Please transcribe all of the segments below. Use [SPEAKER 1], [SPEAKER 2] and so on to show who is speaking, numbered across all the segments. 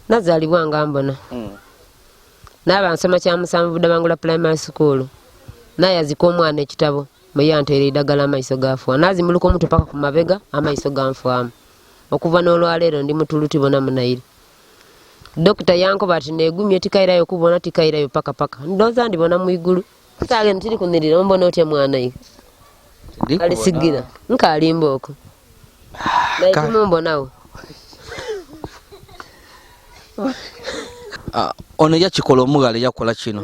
[SPEAKER 1] nazalibwa nga mbona naba nsoma kya musanvu Budabangula primary school naye azika omwana ekitabo muyanteera eddagala amaiso gafuwa nazimuluka omutu paka ku mabega amaiso ganfuamu okuva n'olwaleero ndi mutuluti bona munayiri dokita yankoba ati negumye tikairayo kubona tikairayo paka ndoza ndibona mwigulu kutage ntiri kunirira mbona otya mwana yi alisigira nkalimba oko naye mumbonawo
[SPEAKER 2] ono yakikola omugale yakola kino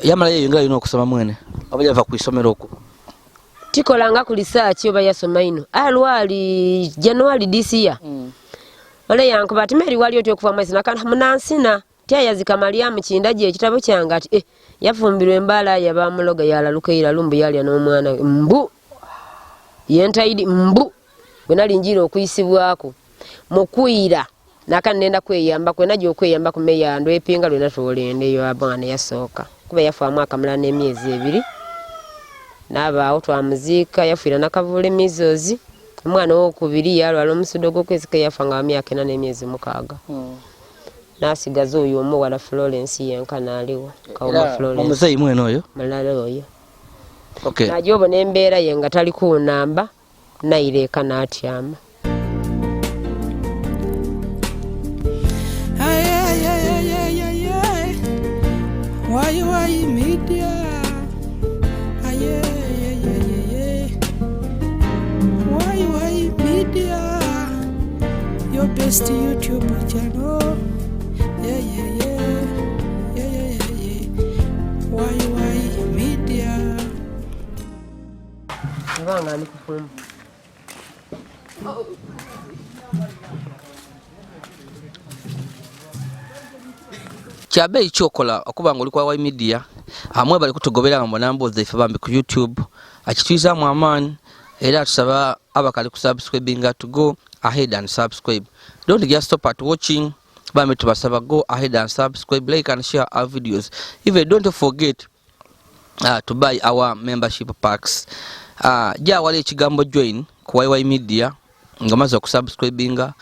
[SPEAKER 2] yamala yeyongera yino okusoma mwene oba yava ku isomero okwo
[SPEAKER 1] tikolanga ku research oba yasoma ino alwali January this year ole yankuba ati meri wali otyo okuva mwezi nakana munansina tya yazika Mariamu kindaje ekitabo kyanga ati yafumbirwa embala yabamuloga yalalukeira lumbu yalya n'omwana mbu yentaidi mbu bwenali njira okuyisibwako mukwira nakana nenda kweyamba kwenaje okweyamba ku meya ndo epinga lwena tolende yo abana yasooka kuba yafa mwaka mulana n'emyezi 2 naba otwamuziika yafuira nakavule mizozi omwana wokubiri yalwala omusudogo kwezika yafa nga myaka 4 n'emyezi 6 nasigaza oyo omuwala Florence yenkana aliwo kauma Florence
[SPEAKER 2] omuzeyi mwene oyo
[SPEAKER 1] malala oyo
[SPEAKER 2] okay
[SPEAKER 1] najobo n'embeera ye nga tali ku namba naireka natyama
[SPEAKER 3] Why media? Why media? Your best YouTube channel. Yeah. Why media?
[SPEAKER 1] Wanga ni kufumba.
[SPEAKER 2] Kyabe ekyokola okuba nga oli kwa media amwe bali kutugobera mbona mboze ife bambi ku YouTube akitwiza mu amaani era tusaba abakali ku subscribing to go ahead and subscribe. Don't just stop at watching, bambi tubasaba go ahead and subscribe, like and share our videos. Even don't forget to buy our membership packs. Ja wali ekigambo join ku media nga maze okusubscribinga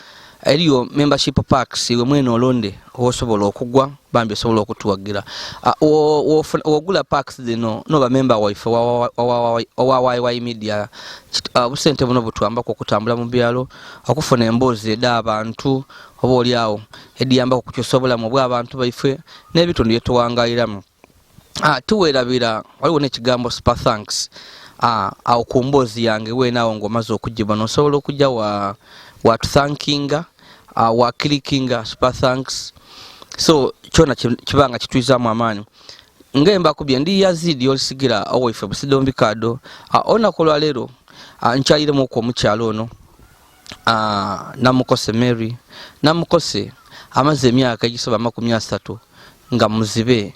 [SPEAKER 2] eriyo membership packs iwe mwene olonde osobola okugwa bambi osobola okutuwagira ogula packs zino no ba member wife wa media busente buno butwamba ko kutambula mu byalo okufuna emboozi eda abantu oba oli awo ediyamba ko kuchosobola mu bwa abantu baife n'ebitundu yetowangayiramu tuwerabira waliwo n'ekigambo super thanks awo ku mboozi yange we nawo ngomaze okujibwa nosobola okujja wa thankinga wa clickinga super thanks so chona kibanga kitwiza mu amaani ngemba kubye ndi Yazid Yolisigira owife busidombi kado ona kolwa lero nkyalire mu ko mukyalo ono namukose Mary namukose amaze emyaka egisoba 30 nga muzibe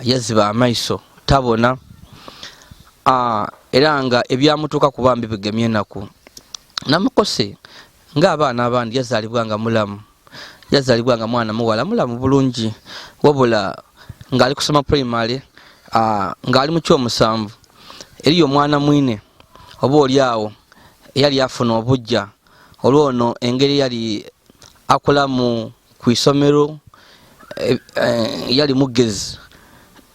[SPEAKER 2] yaziba amaiso tabona era nga ebyamutuka kubambi bigemye naku namukose nga abaana abandi yazalibwa nga mulamu yazalibwa nga mwana muwala mulamu bulungi wabula nga ali kusoma primary nga ali mu kyomusanvu eriyo mwana mwine oba oli awo yali afuna obujja olwono engeri yali akulamu ku isomero yali mugezi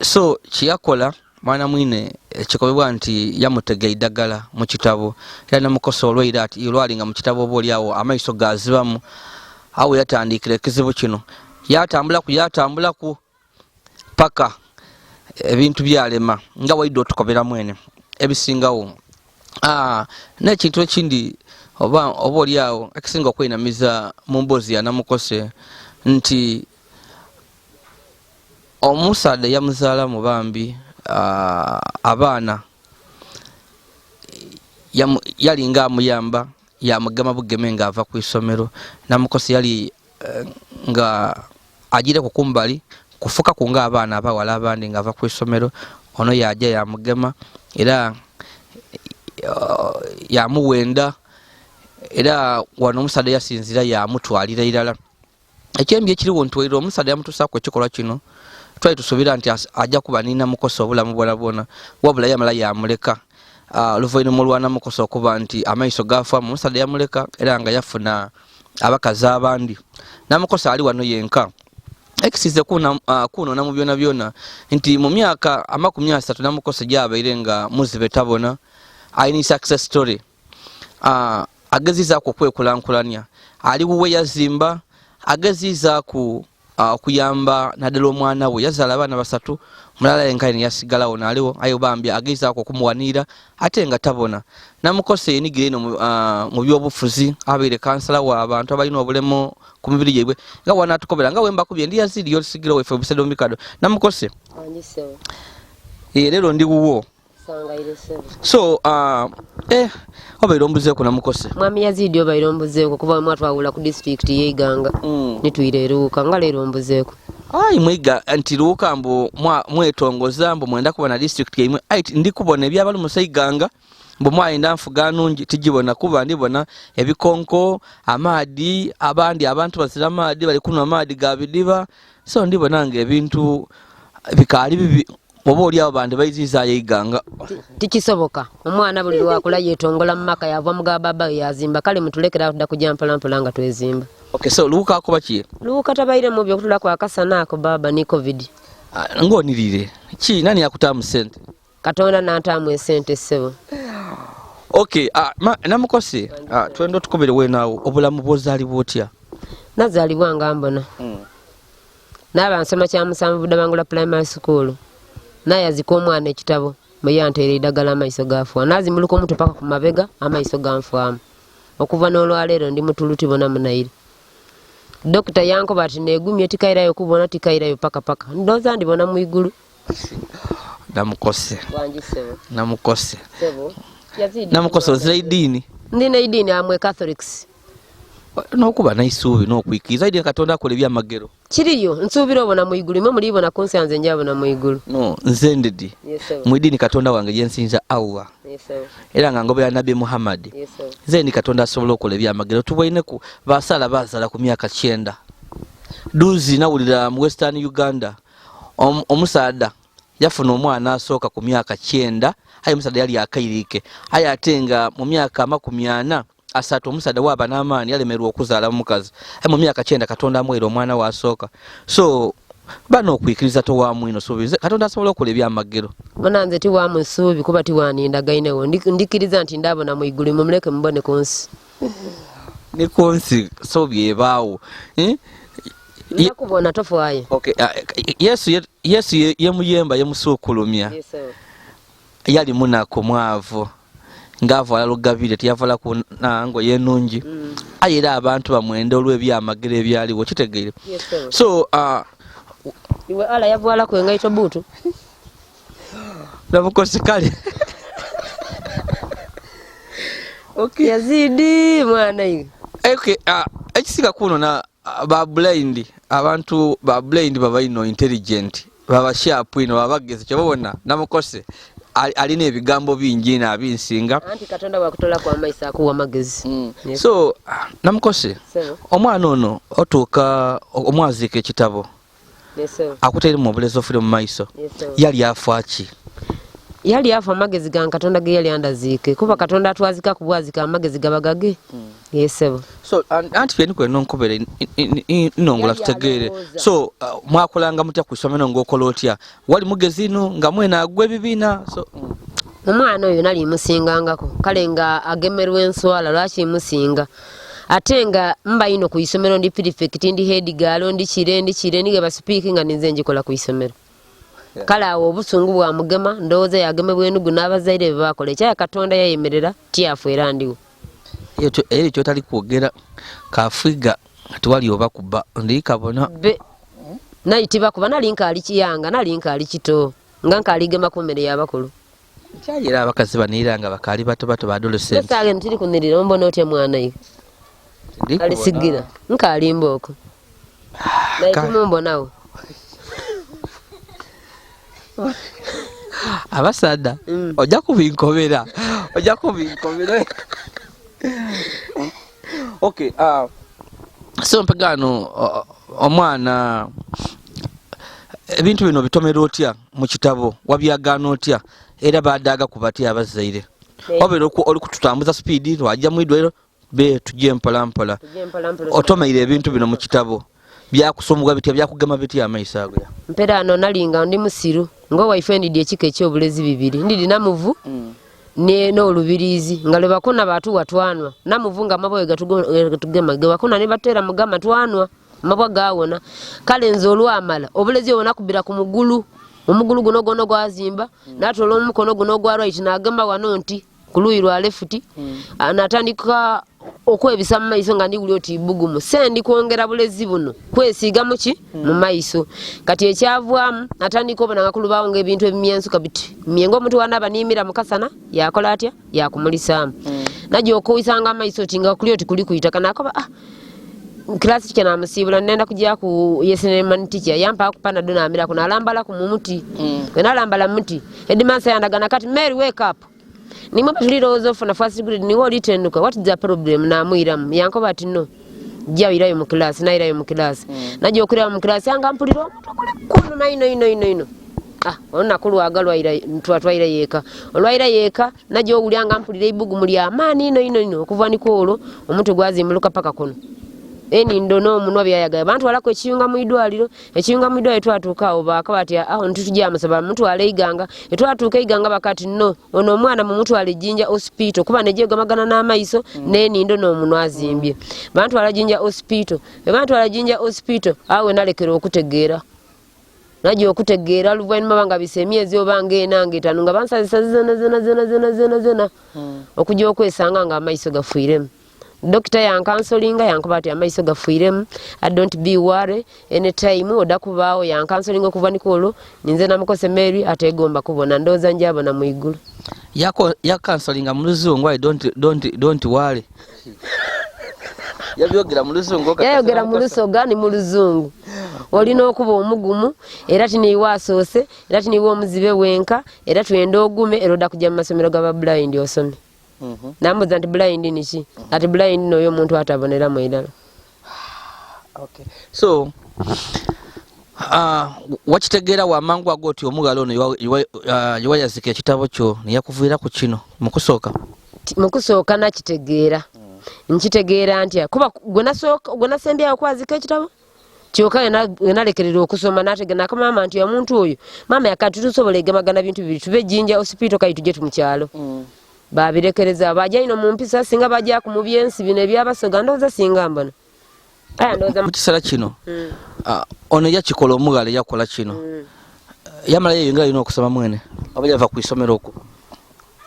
[SPEAKER 2] so kiyakola mwana mwine ekikobebwa nti yamutega iddagala mu kitabo era namukosa olwaira ati olwalinga mu kitabo oba oli awo amaiso gazibamu awo yatandikira ekizibu kino yatambula ku paka ebintu byalema nga waidde otukobera mwene ebisingawo n'ekintu ekindi oba oli awo ekisinga okweinamiza mu mboozi ya namukose nti omusaadde yamuzaala mu bambi abaana yalinga amuyamba yamugema bugeme nga ava ku isomero namukose yali nga agire ku kumbali kufuka kunga abaana abawala abandi nga ava ku isomero ono yajja yamugema era yamuwenda era wano omusaadde yasinzira yamutwalira irala ekyembi ekiriwo ntwalira omusaadde yamutusaako ekikola kino twali tusuubira nti ajja kuba nina mukosa obulamu bwona wabula yamala yamuleka luvainuma olwa namukosa okuba nti amaiso gafa omusaadde yamuleka era nga yafuna abakazi abandi namukosa ali wano yenka ekisize kuno namu byona byona nti mu myaka 30 namukosa gyabaire nga muzibe tabona ayini success story ageziza okwekulankulanya ali wuwe yazimba ageziza kuyamba naddala omwana we yazala abaana 3 mulala yenkaini yasigalawo naliwo ayo bambi ageziza okumuwanira ate nga tabona namukose yenigire ino mu byobufuzi abaire kansala wa abantu abalina obulemo ku mibiri gyebwe nga wana tukobera nga wemba kubye ndi Yazid Yolisigira wefe bisedo mikado namukose
[SPEAKER 1] andisewo
[SPEAKER 2] lero ndi wuwo so obaire ombuzeeko namukose
[SPEAKER 1] mwami Yazid obaire ombuzeeko kuba mwatwawula ku district yeiganga nitwireruuka nga lero ombuzeeko mwiga nti luuka mbu mwetongoza mbu mwenda kubona district yemwe ndi kubona ebyabali musaiganga mbu mwayinda nfuga nungi tijibona kuba ndibona ebikonko amaadi abandi abantu bazira amaadi bali kunwa amaadi ga bidiba so ndibona nga ebintu bikali bibi oba oli abo bandi bayiziza yeiganga tikisoboka omwana buli lwakula yetongola mu maka yava muga baba yazimba kale mutulekera dda kujja mpala nga twezimba.
[SPEAKER 2] Okay, so luuka akoba ki
[SPEAKER 1] luuka tabaire mu byo kutula kwa kasana ako baba ni covid
[SPEAKER 2] ngonirire ki nani yakutamu sente
[SPEAKER 1] katonda n'antaamu esente ssebo.
[SPEAKER 2] Okay, namukosi twendo tukobere wenawo obulamu bwozaali bwotya?
[SPEAKER 1] Nazaalibwa nga mbona naba nsoma kya musanvu Budabangula primary school naye azika omwana ekitabo muyanteera eddagala amaiso gafuwa nazimuluka omutu paka ku mabega amaiso ganfuamu okuva n'olwaleero ndi mutuluti bona munaire. Dokita yankoba ati negumye tikairayo kubona tikairayo paka ndooza ndibona mu igulu.
[SPEAKER 2] Namukose
[SPEAKER 1] wanjisebo
[SPEAKER 2] namukose
[SPEAKER 1] sebo Yazid
[SPEAKER 2] namukose ozira idini
[SPEAKER 1] ndina idini amwe Catholics
[SPEAKER 2] nokuba naisuubi n'okwikiza idi Katonda akola ebyamagero
[SPEAKER 1] kiriyo nsuubira obona mu igulu mwe mulibona kunsanze njabona mu igulu
[SPEAKER 2] no nze ndidi mu idini Katonda wange yensinza Allah era nga ngobera Nabi Muhammad nze ndi Katonda asobola okola ebyamagero tubwine ku basala bazala ku myaka 9 duzi nawulira mu Western Uganda omusada yafuna omwana asooka ku myaka 9 ayi musada yali akairike ayi atenga mu myaka 40 asatu omusada waba n'amaani yalemerwa okuzaala mukazi mu myaka 9 Katonda amwera omwana wasooka so bano okwikiriza towamwino suubize Katonda asobola okola ebyamagero
[SPEAKER 1] bona nze tiwamusuubi kuba tiwaninda gainewo ndikiriza nti ndabona mu igulu mumuleke mubone konsi
[SPEAKER 2] ne konsi so byebaawo
[SPEAKER 1] nakubona tofaayo.
[SPEAKER 2] Okay, Yesu yemuyemba yemusuukulumya yali munako mwavu ngaavala lugabire tiyavala ku nango yenungi ayera abantu bamwenda olw'ebyamagero ebyaliwo kitegeere so
[SPEAKER 1] iwe ala yavala ku engaito butu
[SPEAKER 2] namukosi kale okay
[SPEAKER 1] Yazid mwana iwe
[SPEAKER 2] okay ekisiga kuno na ba blind abantu ba blind baba ino intelligent baba sharp ino babageze kyobona namukose alina ebigambo bingi na binsinga
[SPEAKER 1] anti Katonda wakutola kwa maisa akuwa magezi
[SPEAKER 2] so namukose omwana ono otuuka omwazika ekitabo akutere mu bulezo fire mu maiso yali afaki
[SPEAKER 1] yali afa amagezi ga Katonda ge yali andazike kuba Katonda atwazika kubwazika amagezi gabagage yesebo
[SPEAKER 2] so anti fye nikwe nonkobere inongola tutegeere so mwakolanga mutya ku isomero ng'okola otya wali mugezi ino nga mwena agwe bibina so
[SPEAKER 1] omwana oyo nali musingangako kale nga agemerwa enswala lwaki musinga ate nga mba ino ku isomero ndi prefect ndi head girl ndi kire nige ba speaking nze njikola ku isomero kala awo obusungu bwa mugema ndowooza yagemebwa enugu n'abazaire be bakola ekyaya Katonda yayemerera tiyafu era ndiwo
[SPEAKER 2] ekyo tali kwogera kafiga tewali oba kuba ndi kabona nayitibwa kuba nali nkaali kiyanga nali nkaali kito nga nkaali gema ku mmere y'abakulu kyayira abakazi baniranga bakaali bato ba adolescent sage ntiri kunirira mbona otya mwana iwe ali sigira nkaali mboko naye mbonawo abasada ojja kubinkobera okay so mpagano omwana ebintu bino bitomera otya mu kitabo wabyagana otya era baadaga kubatya abazaire wabera oli kututambuza speed wajja mu idwero be tujje mpolampola otomeire ebintu bino mu kitabo byakusomugwa bitya byakugema bitya amaiso ago
[SPEAKER 1] mpera ano nalinga ndi musiru ngo waife ndidi ekika ekyobulezi bibiri ndidi namuvu ne n'olubirizi nga lwe bakona batu watwanwa namuvu nga mabwe gatugema ge bakona ne batera mugama twanwa mabwa gawona kale nze olwamala obulezi obona kubira ku mugulu omugulu guno gono gwazimba natolo omukono guno gwa right nagamba wano nti kuluyi lwa left anatandika okwebisa mu maiso nga ndi guli oti bugumu sendi kwongera bulezi buno kwesiga muki mu maiso kati ekyavwamu natandika obona nga kulubawo ng'ebintu ebimyensu kabiti myengo omuntu wanaba nimira mukasana yakola atya yakumulisamu najja okuwisanga amaiso ti nga kuli oti kuli kuyitaka nakoba klasi kya namusibula nenda kujja ku yeseneman teacher yampa kupana dona amira kuna alambala ku mumuti wena alambala muti edimansa yandagana kati Mary wake up nimwe batuliroozo funa first grade ni woli tenduka what is the problem na muiramu yankoba ati no jja irayo mu class na irayo mu class najja okulira mu class yanga mpulira omuntu akole kono ino ona kulwagalwa ira twatwaira yeka olwaira yeka najja ogulyanga mpulira ibugu muli amani ino okuva nikolo omuntu gwazimuluka paka kono eni ndono munwa byayaga abantu walako ekiyunga mu idwaliro twatuuka awo bakabati aho ntutujja amasaba muntu aleiganga twatuuka iganga bakati no ono omwana mu muntu alejinja hospital kuba neje gamagana n'amaiso neni ndono munwa azimbye bantu alajinja hospital awe nalekera okutegeera najja okutegeera luvannyuma banga bisemyezi obange enange tanunga bansazisa zena okujja okwesanga nga amaiso gafuiremu Doctor yankansolinga yankubati amaiso gafuiremu don't be worry anytime oda kubaawo yankansolinga kuva nikolo ninze namukose Mary ategomba kubona ndoza njabo na muigulu ya kansolinga mu luzungu I don't worry yabyogera mu luzungu yayogera mu lusoga ni mu luzungu olina okuba omugumu era tiniwa asose era tiniwa omuzibe wenka era twenda ogume eroda kujja mu masomero gaba blind osome nambuza nti blind niki ati blind noyo omuntu atabonera mwirala
[SPEAKER 2] okay so wakitegeera wamangu ago oti omugalo ono yawayazika ekitabo kyo niyakuviira ku kino mukusooka nakitegeera nkitegeera ntya kuba gwe nasembyayo kwazika ekitabo kyoka enalekerera okusoma nategena akamama nti omuntu oyo mama yakati tusobola egemagana bintu bibiri tube jinja hospital kayi tujje tumukyalo babirekereza bajja ino mu mpisa singa bajja ku mubyensi bino ebyabasoga ndoza singa mbona ndoza mu kisala kino ono yakikola omugalo yakola kino yamala yeyongera ino okusoma mwene oba yava ku isomero okwo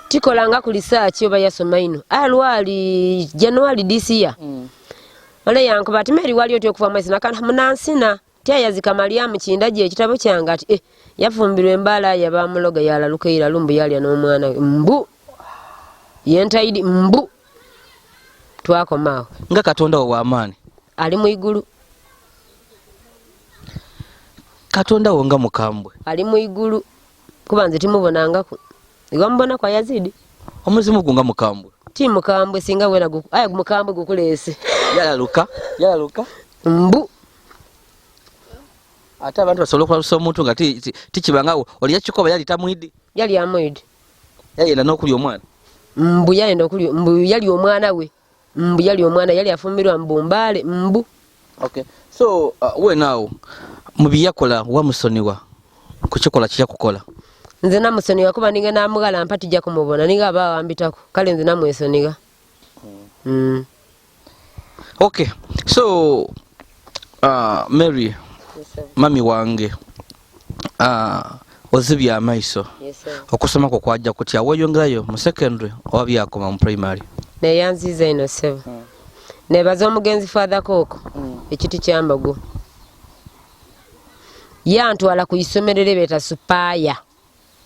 [SPEAKER 2] tikolanga ku research oba yasoma ino alwali January this year ole yankuba ati Mary wali oti okuva mwezi nakana munansina tyayazika Mariamu kindaje ekitabo kyanga ati yafumbirwa embala yabamuloga yalalukeira lumbu yalya n'omwana mbu yentaidi mbu twakomaawo nga Katonda wo w'amaani ali mu igulu Katonda wo nga mukambwe ali mu igulu kuba nze timubonangako iwambona kwa Yazid omuzimu gunga mukambwe ti mukambwe singa wena mukambwe gukulese yalaluka mbu ate abantu basobola okulalusa omuntu nga tikibangawo oli yakikoba yali tamwidi yali amwidi yayenda n'okulya omwana mbu yayenda okulya mbu yali omwana we mbu yali omwana yali afumbirwa mbumbale mbu okay so wenaawo mu byakola wamusoniwa kukikola kyakukola nze namusoniwa kuba ninga namugala mpati jja kumubona ninga abawambitako kale nze namwesoniga okay so Mary mami wange ozibya amaiso okusoma ko kwajja kutya weyongerayo mu secondary oba byakoma mu primary neyanziza ino sebo nebaza omugenzi father koko ekiti kyambago yantwala ku isomero lebeta supaya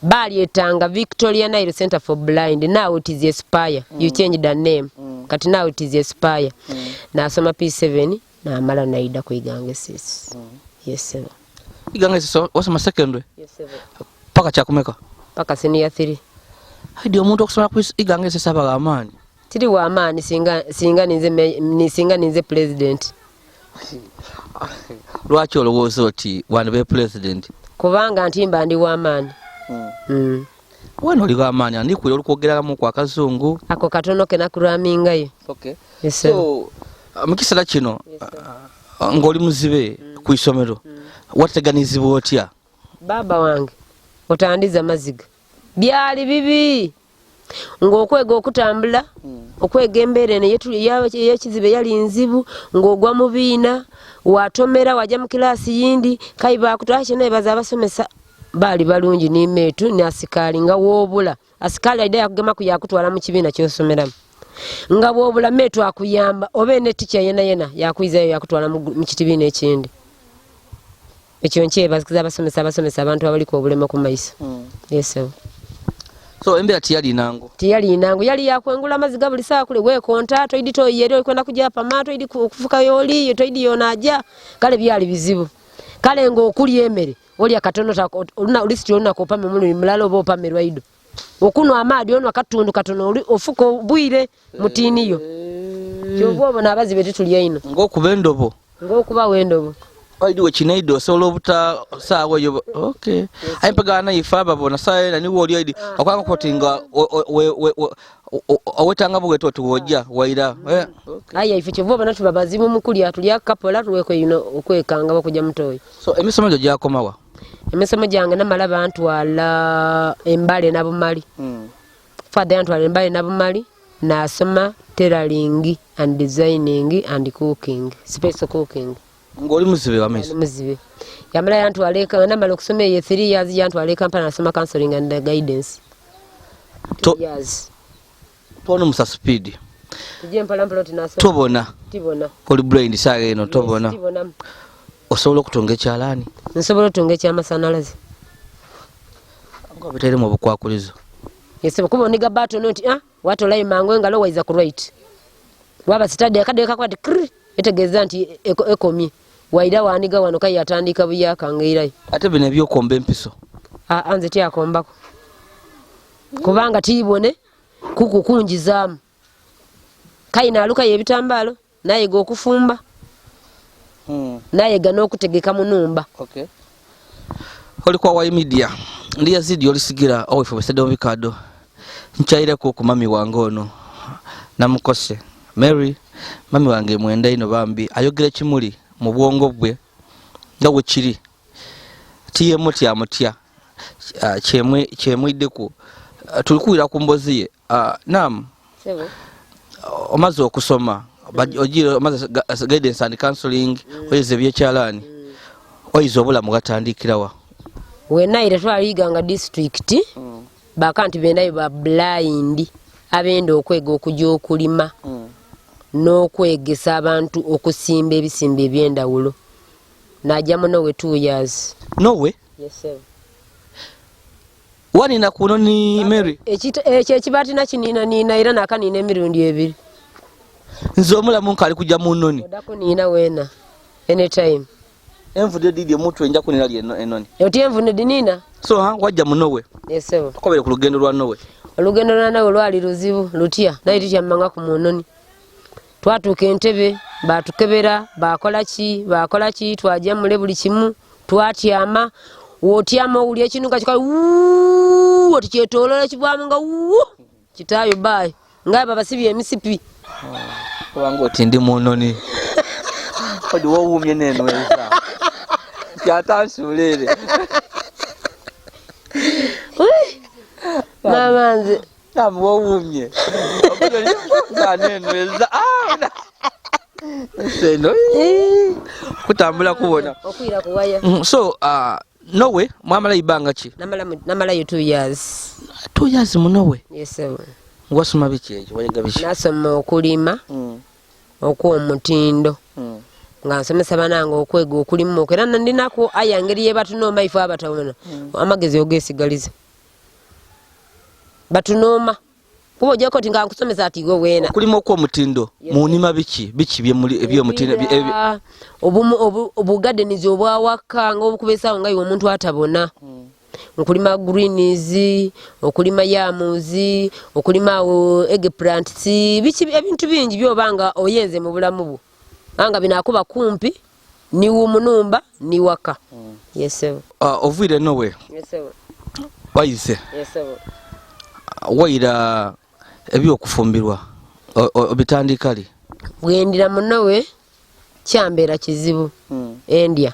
[SPEAKER 2] bali etanga Victoria Nile Center for Blind now it is Aspire you change the name kati now it is Aspire nasoma P7 na mala naida kuigange sis yes sir igange sis wasoma secondary yes sir paka chakumeka paka senior 3 hadi omuntu okusoma ku igange sis abaga amani tiri wa amani singa ninze president lwaki olowooza oti wanbe president kubanga ntimba ndi wa amani wano oli w'amaanyi ani kuyo olukwogereramu kwa kazungu
[SPEAKER 1] ako katono ke nakuramingayo.
[SPEAKER 2] okay
[SPEAKER 1] Yes, sir.
[SPEAKER 2] so mu kiseera kino ng'oli muzibe ku isomero wateganizibwa otya
[SPEAKER 1] Baba wange otandiza maziga byali bibi ng'okwega okutambula okwega embeera eno yekizibe yali nzibu ng'ogwa mu biina watomera wajja mu kilaasi yindi kayi bakutwala naye baza abasomesa baali balungi n'imeetu ne asikaali nga woobula asikaali alida yakugema ku yakutwala mu kibiina ky'osomeramu nga bw'obula meetu akuyamba oba ne tica yena yakuyizayo yakutwala mu kibiina ekindi ekyo nkyebazikiza abasomesa abantu abaliko obulema ku maiso. Yes,
[SPEAKER 2] so embeera tiyalinango
[SPEAKER 1] yali yakwengula amaziga buli saa kule wekonta toidi toyere olikwenda kujja pama toidi kufuka yoli toidi yonaja kale byali bizibu kale ng'okuli emere oli akatono olina listi olina kopame mulu mulalo oba opamerwa ido okunwa amaadi ono akatundu katono ofuka obwire mutiniyo kyobo obona abazibe tetulya ino
[SPEAKER 2] ng'okuba endobo
[SPEAKER 1] wendobo
[SPEAKER 2] kinaido solo buta sawa yo okay aimpagana ifaba bona saye na niwo oli akwanga kotinga owetanga bweto tuwojja waira
[SPEAKER 1] aya ife kyobo bana tubabazimu mukuli atulya kapola tuweko ino okwekanga bakujja mutoyi.
[SPEAKER 2] So emisomo gyo gyakomawa
[SPEAKER 1] emisomo gyange namala bantu wala embale nabumali father antwala embale nabumali nasoma tailoring and designing and cooking special cooking
[SPEAKER 2] ng'oli muzibe wamaiso
[SPEAKER 1] muzibe yamala yantwaleka namala okusoma ye 3 years yantwaleka mpana nasoma counseling and guidance 2 years
[SPEAKER 2] tono musa speed
[SPEAKER 1] tuje mpala tinasoma tibona
[SPEAKER 2] oli brain sage eno tobona
[SPEAKER 1] tibona
[SPEAKER 2] osobola okutonga ekyalaani
[SPEAKER 1] nsobola otunga ekyamasanyalaze
[SPEAKER 2] ngo bitere mu bukwakulizo
[SPEAKER 1] yesebe kuba oniga bato noti watolayi mango engalo waiza ku right waba study akade kakwati etegeza nti ekomye waida waniga wano kai yatandika buyakangeirayo
[SPEAKER 2] ate bine byokomba empiso
[SPEAKER 1] anze tyakombako kubanga tibone kukukunjizamu kai naluka yebitambalo naye go kufumba naye gano okutegeka munumba.
[SPEAKER 2] Okay oli kwa wa media ndi Yazid Yolisigira owefe besede obikado nchaire ko ku mami wange ono namukose Mary mami wange mwenda ino bambi ayogera kimuli mu bwongo bwe ngawe kiri tiye moti amotya kyemwiddeku tulikuira ku mbozi ye nam
[SPEAKER 1] sebo
[SPEAKER 2] omaze okusoma ojiro omaze guidance and counseling oyeze byekyalani oyizo obulamu gatandikirawa
[SPEAKER 1] wenaire twaliganga district bakanti bendayo ba blind abenda okwega okujja okulima n'okwegesa abantu okusimba ebisimba ebyendawulo najjamu nowe 2 years
[SPEAKER 2] nowe
[SPEAKER 1] yes sir
[SPEAKER 2] wani na kuno ni Mary
[SPEAKER 1] ekyo ekibati nina era nakanina emirundi 2
[SPEAKER 2] nzo omulamu nkali kujja mu nnoni
[SPEAKER 1] odako nina wena anytime
[SPEAKER 2] envude didi omuntu enja kunira lye enoni
[SPEAKER 1] oti envude dinina
[SPEAKER 2] so wajja mu nowe
[SPEAKER 1] yes sir
[SPEAKER 2] tukobere ku lugendo lwa nowe
[SPEAKER 1] olugendo lwa nawe lwali luzibu lutya naye tityamanga ku munoni twatuuka entebe batukebera bakola ki twajja mule buli kimu twatyama wotyama owuli ekinuka kika oti kyetolola kibwamu nga kitaayo bayi ngaye babasibye emisipi
[SPEAKER 2] wangu oti ndi munoni odi wowumye neno eza kyatansulere
[SPEAKER 1] mamanze
[SPEAKER 2] tamu wowumye neno eza seno kutambula kubona
[SPEAKER 1] okwira kuwaya
[SPEAKER 2] so nowe mwamala ibanga ki
[SPEAKER 1] namala yo 2 years
[SPEAKER 2] 2 years mu nowe
[SPEAKER 1] yes sir
[SPEAKER 2] wasoma biki ekyo wayiga biki
[SPEAKER 1] nasoma okulima okw'omutindo nga nsomesa banange okwega okulima era nandinako ayangeri yebatunoma ife abatawona amagezi ogesigaliza batunoma kuba ojja koti nga nkusomesa ati go wena
[SPEAKER 2] kulima okw'omutindo munima biki eby'omutindo
[SPEAKER 1] obugadenizi obwawaka nga obukubeesawo nga iwe omuntu atabona okulima greens okulima yamuzi okulima eggplants biki ebintu bingi byobanga oyenze mu bulamu bwo anga binakuba kumpi ni wumunumba ni waka yes sir
[SPEAKER 2] ovire nowe
[SPEAKER 1] yes sir
[SPEAKER 2] wayize
[SPEAKER 1] yes sir
[SPEAKER 2] waira ebyokufumbirwa obitandika li
[SPEAKER 1] bwendira munowe kyambeera kizibu endya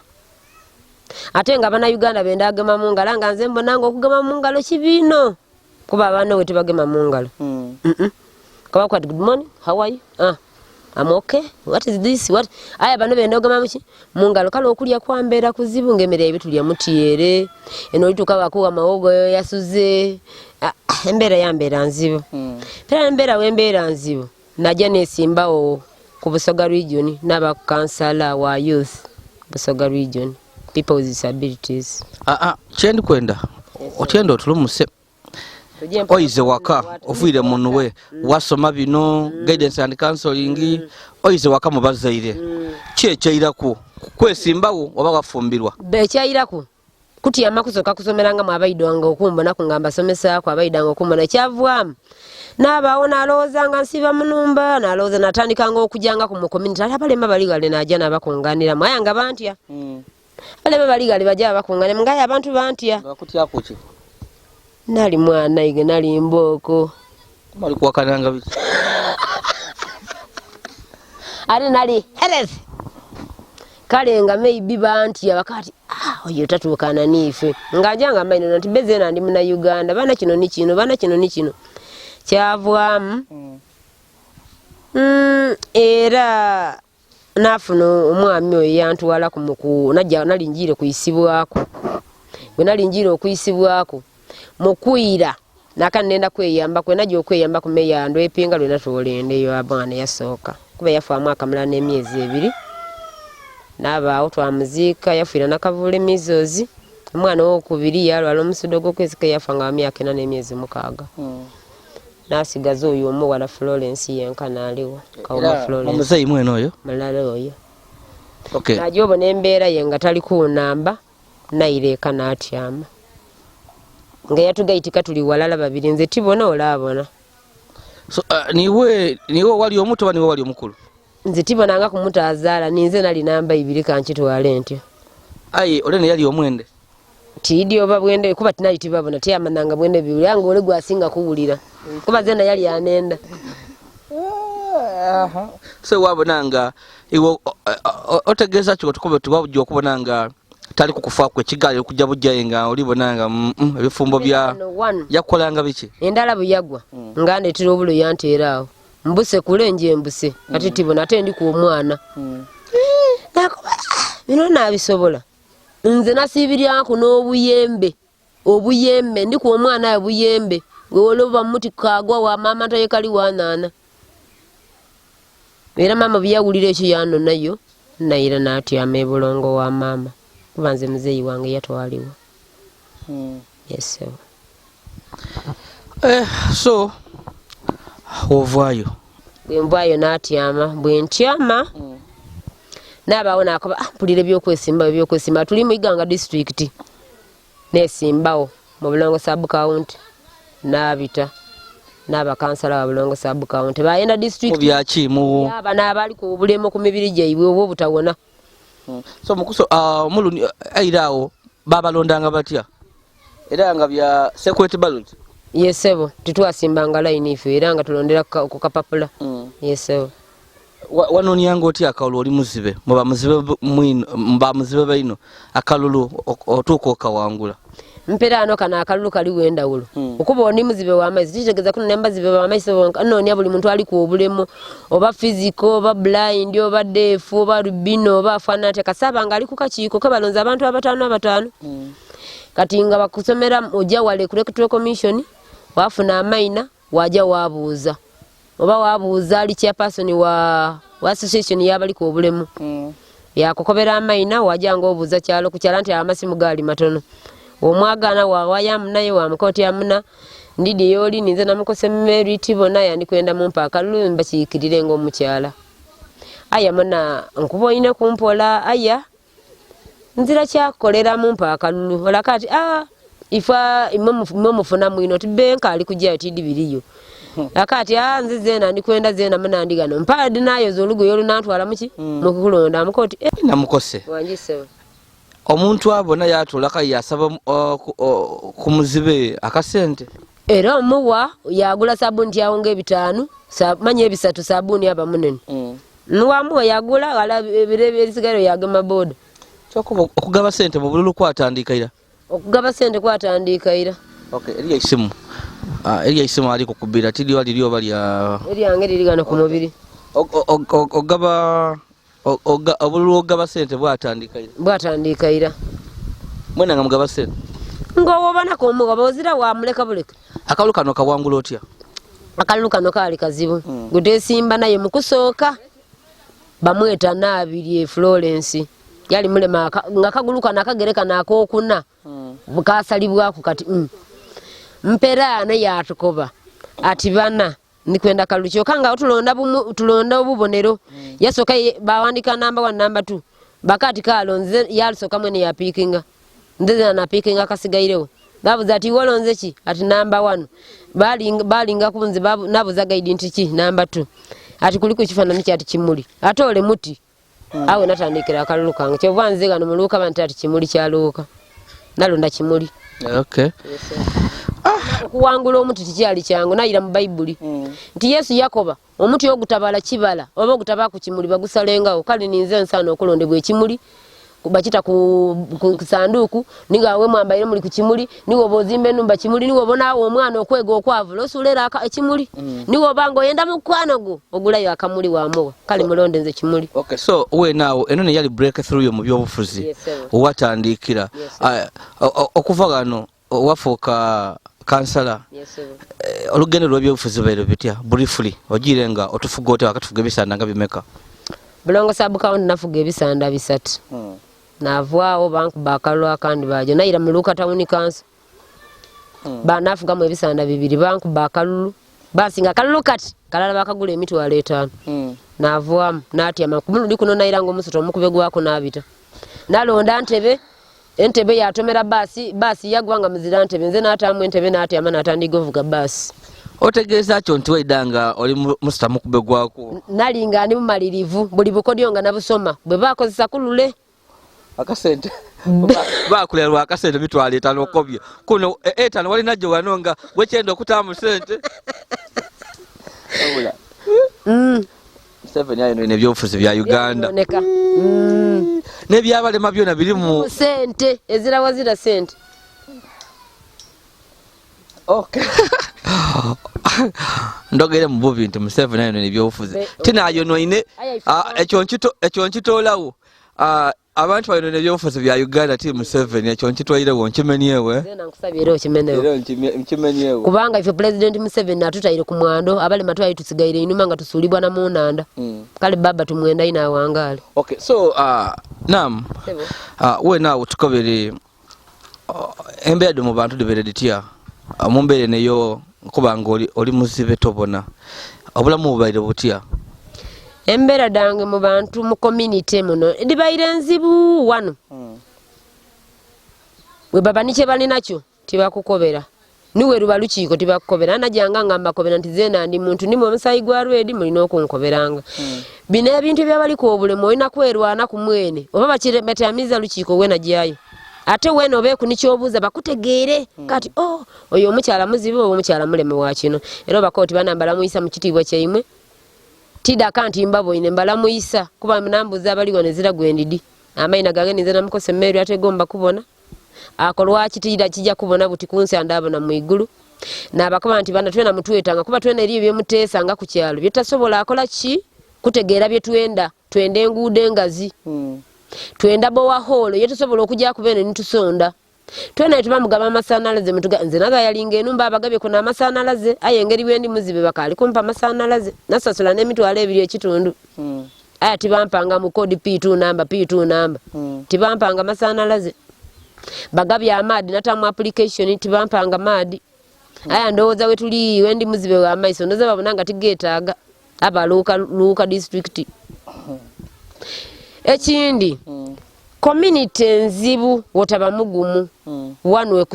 [SPEAKER 1] ate nga bannayuganda benda agema mu ngalo nga nze mbonanga okugema mu ngalo kibiino kuba abaana we tebagema mu ngalo kaba kwati good morning how are you I'm okay what is this what aya bano benda ogema muki mu ngalo kale okulya kwambeera kuzibu ng'emmere ebitulya mutiyere eno olituuka bakuwa mawogo yasuze embeera yambeera nzibu era embeera wembeera nzibu najja neesimbawo ku Busoga region n'abakansala wa youth Busoga region people with disabilities
[SPEAKER 2] kyendi kwenda otyenda otulumuse oyize waka ofiire munuwe wasoma bino guidance and counseling oyize waka mu bazaire kyekyairaku kwesimbawo oba wafumbirwa
[SPEAKER 1] bekyairaku kutiyama kusoka kusomeranga mu abaidwanga okumbona kungamba somesaako abaidanga okumbona kyavwamu n'abaawo n'alowooza nga nsiba munumba n'alowooza natandikanga okujanga ku mu community ate abalema baligale najja n'abakunganiramu aya nga bantya balema baligale bajja bakunganira ngaye abantu bantya
[SPEAKER 2] bakutyakuki
[SPEAKER 1] nali mwana ige nali mbooko
[SPEAKER 2] mali kuwakananga biki
[SPEAKER 1] ate nali health kale nga maybe bantya bakati oyo tatuukana niife nga njanga maino nti bezena ndi muna Uganda bana kino ni kino bana kino ni kino kyavwamu era nafuna omwami oyo yantwala ku najja nalinjire kuyisibwako bwe nalinjire okuyisibwako mukwira nakanenda kweyamba kwe najja okweyamba ku meyando epinga lwe natwolendeyo abwana yasooka kuba yafa mwaka mulala n'emyezi 2 n'abaawo twamuziika yafiira nakavule mizozi omwana w'okubiri yalwala omusudo gw'okwezika yafa nga myaka 4 n'emyezi 6 nasigaza oyo omuwala Florence yenkana aliwo kawuma Florence
[SPEAKER 2] omuzeyi mwene oyo
[SPEAKER 1] mulala oyo najja obona embeera ye nga tali kunamba naireka n'atyama nga yatugaitika tuli walala babiri nze tibona olaabona
[SPEAKER 2] so niwe wali omuto oba niwe wali omukulu
[SPEAKER 1] nze tibonanga kumutaazaala ninze nali namba 2 kankitwale ntyo
[SPEAKER 2] aye olene yali omwende
[SPEAKER 1] tiidi oba bwende kuba tinali tibabona tiyamananga bwende bibuli yange ole gwasinga kuwulira kuba zena yali anenda
[SPEAKER 2] so wabonanga iwo otegeeza kiko tukobe tubajja okubonanga tali kukufa kwe kigali kujja bujja nga olibonanga ebifumbo bya yakolanga biki
[SPEAKER 1] endala buyagwa ngande tiro obulo yanteeraawo mbuse kulenje mbuse ati tibona ate ndi ku omwana nakuba bino nabisobola nze nasibiryanku n'obuyembe obuyembe ndi ku omwana obuyembe ngoloba muti kagwa wa mama taye kali wanana era mama biyawulira ekyo yano nayo naira natyama ebulongo wa mama kuba nze muzeyi wange yatwaliwo yes
[SPEAKER 2] so ovaayo
[SPEAKER 1] bwenvaayo natyama bwentyama n'abaawo nakoba mpulira ebyokwesima tuli mu Iganga district nesimbawo mu Bulongo sub county n'abita n'abakansala wa Bulongo sub county bayenda district
[SPEAKER 2] byaki mu
[SPEAKER 1] aba n'abali ku bulemo ku mibiri gyaibwe obwo butawona
[SPEAKER 2] so mukuso omuluni airaawo babalondanga batya era nga bya security ballot
[SPEAKER 1] yesebo titwasimbanga line ife era nga tulondera ku kapapula yesebo
[SPEAKER 2] wanonyanga otya akalulu oli muzibe muba muzibe baino akalulu otuuka okawangula
[SPEAKER 1] mpera ano kana akalulu kali wendawulo okuba oni muzibe w'amaizi titegeza kuno nembazibe w'amaizi anonya buli muntu ali ku obulemu oba physical oba blind oba deaf oba albino oba afaanana kasaba nga ali ku kakiiko kabalonza abantu abataano kati nga bakusomera ojja wale ku electoral commission wafuna amaina wajja wabuuza oba wabuuza ali chairperson wa association y'abali ku obulemu yakukobera amaina wajja ng'obuuza kyalo ku kyala nti amasimu gaali matono omwagana wawayamu naye wamukoti amuna ndidi yoli ninze namukose merit bona yandikwenda mu mpaka lumba kiikirire ng'omukyala aya mona nkuba ine kumpola aya nzira kyakolera mu mpaka lulu olakati ifa imwe mufuna mwino tibenka ali kujja tidi biriyo akati nze zena ndikwenda zena muna ndigano mpadi nayo zolugo yolu nantwala muki mukulonda mukoti
[SPEAKER 2] namukose
[SPEAKER 1] wanjise
[SPEAKER 2] omuntu abona yatula kai yasaba ku muzibe akasente
[SPEAKER 1] era omuwa yagula sabuni tyawonga 5 manye 3 sabuni aba munene nwamuwa yagula wala ebirebe ebisigalo yagema boda
[SPEAKER 2] kyokuba okugaba sente mu bululu kwatandikaira
[SPEAKER 1] okugaba sente kwatandikaira
[SPEAKER 2] okay eriya isimu ali kukubira tili wali lyo bali
[SPEAKER 1] eriyange lirigana ku mubiri
[SPEAKER 2] ogaba obululu ogaba sente
[SPEAKER 1] bwatandikaira
[SPEAKER 2] mwena nga mugaba sente
[SPEAKER 1] ng'owobanako omugabo ozira wamuleka buleka
[SPEAKER 2] akalulu kano kawangula otya
[SPEAKER 1] akalulu kano kaali kazibu gutesimba naye mukusooka bamweta Naabiri Florence yali mulema nga kagulu kana akagereka nakokuna bukasalibwako kati mpera na yatukoba ati bana nikwenda kalucho kanga tulonda obubonero yasoka bawandika namba 1 namba 2 bakati kalonze yalisoka mwene ya pikinga ndeze na pikinga kasigairewo babuza ati wolonze ki ati namba 1 balinga kunze babu nabuza guide nti namba 2 ati kuliko kifanani kyati kimuli atole muti awe natandikira akalulu kange kyovanze gano muluka bantu ati kimuli kyaluka nalonda kimuli
[SPEAKER 2] okay
[SPEAKER 1] okuwangula omuti tikyali kyangu nayira mu Bible nti Yesu Yakoba omuti ogutabala kibala oba ogutaba ku kimuli bagusalengawo kale ninze nsana okulondebwa ekimuli kubachita ku sanduku ninga we mwambaire muri ku kimuli niwo bozimbe numba kimuli niwo bona omwana okwega okwavula osulera ekimuli niwo bango yenda mukwanago ogulayo akamuli wamuwa kale mulonde nze kimuli
[SPEAKER 2] okay so we nawo enone yali breakthrough yo mu byobufuzi owatandikira okuva gano wafoka kansala olugendo lw'ebyobufuzi bairo bitya briefly ogirenga otufuga ote wakatufuga ebisanda nga bimeka
[SPEAKER 1] bulongo sabu kaunti nafuga ebisanda 3 navwao banku bakalwa kandi baje naira muluka tawuni kansa banafuga mu ebisanda 2 banku bakalulu basinga kalulu kati kalala bakagula emitwalo 5 navwa nati amakumulu kuno naira ngo musoto mukube gwako nabita nalonda entebe yatomera basi yagwanga muzira ntebe nze natamu entebe nati amana atandigovuga basi
[SPEAKER 2] otegeza kyo nti waidanga oli musta mukube gwako
[SPEAKER 1] nalinga ani mumalirivu buli bukodyo nga nabusoma bwe bakozesa kulule
[SPEAKER 2] akasente bakulelwa akasente mitwalo 5 okobya kuno 5 wali najjo wanonga wekyendo okutamu sente obula 7 yayo ne byofuzi bya Uganda ne byabalema byona biri mu
[SPEAKER 1] sente ezira wazira sente
[SPEAKER 2] okay ndogere mu bubi nti mu 7 nayo ne byofuzi tinayo noine ekyo nkitolawo abantu bayino ne byofuzi bya Uganda team 7 ekyo nkitwaire wonkimenyewe
[SPEAKER 1] zena nkusabira okimenyewe kubanga ife president Museveni atutaire ku mwando abale matwaye tusigaire inuma nga tusulibwa na munanda kale baba tumwenda ina wangale
[SPEAKER 2] okay so nam we nawo tukobere embedo mu bantu debereditya mumbere neyo kubanga oli muzibe tobona obulamu bubaire butya
[SPEAKER 1] embera dange mu bantu mu community muno dibaire nzibu wano we baba niche bali nakyo tibakukobera niwe rubalukiko tibakukobera najanga ngamba kobera nti zena ndi muntu ni mu musayi gwa rwedi mulino okunkoberanga bine ebintu byabali ko obulemo olina kwerwana ku mwene oba bakire batamiza lukiko we najayo ate we no be kunikyobuza bakutegeere kati oyo omukyala muzibe oyo omukyala muleme wa kino era bakoti banambala muyisa mu kitibwa kyeimwe tida kanti mbabo ine mbala muyisa kuba mnambuza bali gonezira gwendidi amaina gageni nze namukose mmeri ategomba kubona akolwa kitida kijja kubona buti kunsi andabo na muigulu nabakoma nti bana twena mutwetanga kuba twena eriyo byemutesa nga ku kyalo bitasobola akola ki kutegeera bye twende enguude engazi twenda bowa holo yetusobola okujja kubene nitusonda twena tubamugaba amasanalaze mutuga nze naga yalinga enumba abagabye kuna amasanalaze ayengeri bwendi muzibe bakali kumpa amasanalaze nasasula n'emitwalo 2 ekitundu aya tibampanga mu code P2 namba tibampanga amasanalaze bagabye amadi natamu application tibampanga madi aya ndoza wetuli wendi muzibe wa maiso ndoza babonanga tigetaga aba luka district ekindi community nzibu wotaba mugumu wanu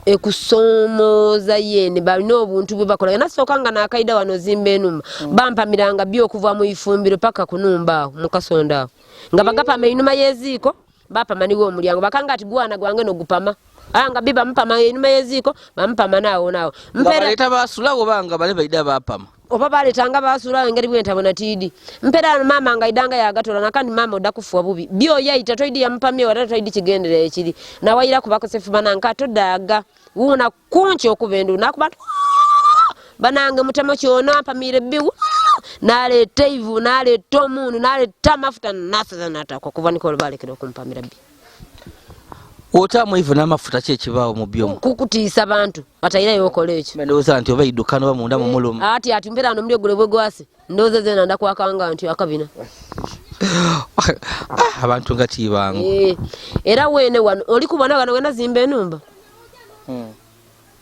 [SPEAKER 1] ekusomoza yene balina obuntu bwe bakola nasokanga nakaida wano zimbe enuma bampamiranga byo kuva mu ifumbiro paka kunumba mukasonda nga bagapama inuma yeziko bapama niwo omulyango bakanga ati gwana gwange no gupama anga biba mpama enyuma yeziko bampama naawo
[SPEAKER 2] mpera baleta basulawo banga bale baida bapama
[SPEAKER 1] oba baletanga basulawo engeri bwentabona tidi mpera mama anga idanga yagatola nakandi mama odakufuwa bubi byo yaita toidi yampamye wala toidi kigendere ekiri nawayira kubakosefu bananka todaga wuna kunchi okubendu nakuba banange mutamo kyono ampamire biwu naleta ivu naleta omundu naleta amafuta nasaza natako kuva nikolo balekera okumpamira bi
[SPEAKER 2] otamu ivu n'amafuta kyekibaawo mu byomu
[SPEAKER 1] kukutiisa bantu batayira yokola ekyo
[SPEAKER 2] ndowooza nti oba iddukano oba munda mu mulumu
[SPEAKER 1] ati mpera ano mulio gule bwegwase ndowooza zena ndakwakanga nti akabina
[SPEAKER 2] abantu nga tibangu
[SPEAKER 1] era wene wano oli kubona wano wena zimba enumba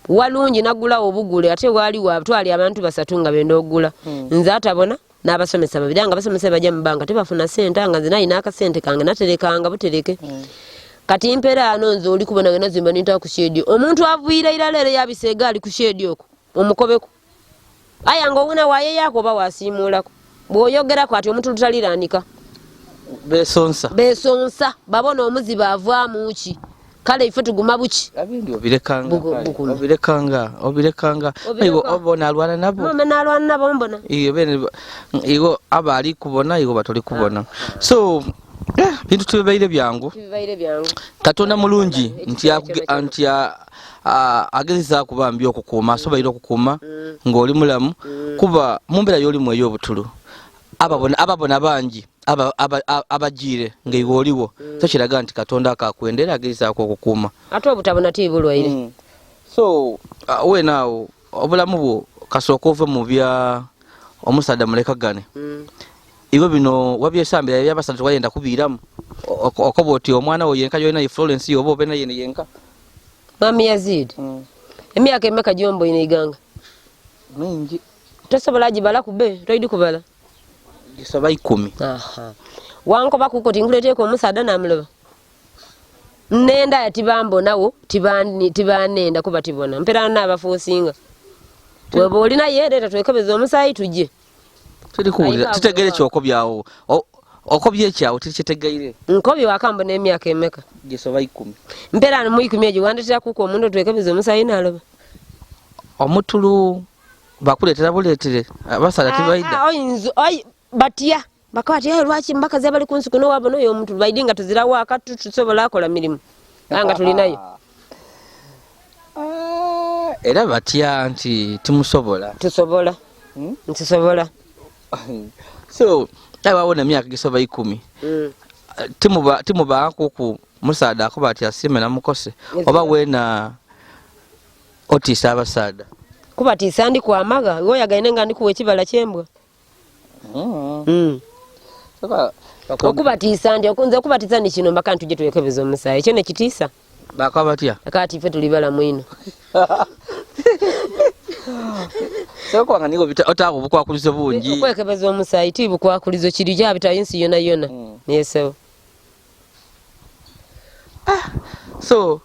[SPEAKER 1] walungi nagulawo obugule ate wali twali abantu basatu nga benda ogula nze atabona n'abasomesa babiri nga basomesa bajja mu banka tebafuna sente nga nze nalina akasente kange naterekanga butereke kati mpera ano nze oli kubona wena zimba ninta ku shedi omuntu avuira iralere yabiseega ali ku shedi okwo omukobeko aya nga obuna waye yako ba wasimulako bwoyogera kwati omuntu tutaliiranika besonsa babona omuziba avaamu ki kale ife tuguma buki
[SPEAKER 2] abindi obirekanga igo obona alwana nabo
[SPEAKER 1] mama nalwana nabo mbona
[SPEAKER 2] igo abali kubona igo batoli kubona so bintu tubibaire byangu Katonda mulungi nti agezeza kubambya okukuuma asobola okukuuma ng'oli mulamu kuba mumbera y'olimu ey'obutulu ababona bangi abajire ng'eiwe oliwo so kiraga nti Katonda akakwendera agezezaako okukuuma
[SPEAKER 1] ate obutabona tibulwaire
[SPEAKER 2] so wenaawo obulamu bwo kasooka ove mu bya omusajja mulekagane iwe bino wabyesambira byabasatu wayenda kubiiramu okoba oti omwana wo yenka yolina Florence yoba obe naye yenka
[SPEAKER 1] mami Yazid emyaka emeka gyombo ina iganga
[SPEAKER 2] mingi
[SPEAKER 1] tosobola gibala kube toidi kubala
[SPEAKER 2] gisaba 10
[SPEAKER 1] wanko bakukoti nkuleteeko omusada namuloba nenda yatibambo nawo tibanenda kuba tibona mpera n'abafuusinga weba olina yereeta twekebeza omusaayi tujje tutegere kyokobyawo okobye ekyawo tikitegeire nkobye wakambo n'emyaka emeka
[SPEAKER 2] gisaba 10
[SPEAKER 1] mpera mu 10 egyo wandetera kuko omuntu twekebeza omusaayi naloba
[SPEAKER 2] omutulu bakuleetera buleetere abasala tibaida
[SPEAKER 1] batya bakwati lwaki mbakazi abali kunsuku no wabona oyo omuntu baidinga tuzirawo akatu tusobola akola mirimu anga tulinayo
[SPEAKER 2] era batya nti tusobola so abawona emyaka gisoba 10 timubaako ku musaada akuba ati asime namukose oba wena otisa abasaada
[SPEAKER 1] kuba tisandi kwa maga woyagaine nga ndikuwa ekibala kyembwa okuba tisandi okunze okuba tisandi kino mbaka ntujje twekebeza omusaayi ekyo nekitiisa
[SPEAKER 2] bakwa batya
[SPEAKER 1] akati ife tulibala mwino
[SPEAKER 2] sekwanga niko otaako bukwakulizo bungi
[SPEAKER 1] okwekebeza omusaayi ti bukwakulizo kiri gyabita ensi yona yona yesewo
[SPEAKER 2] so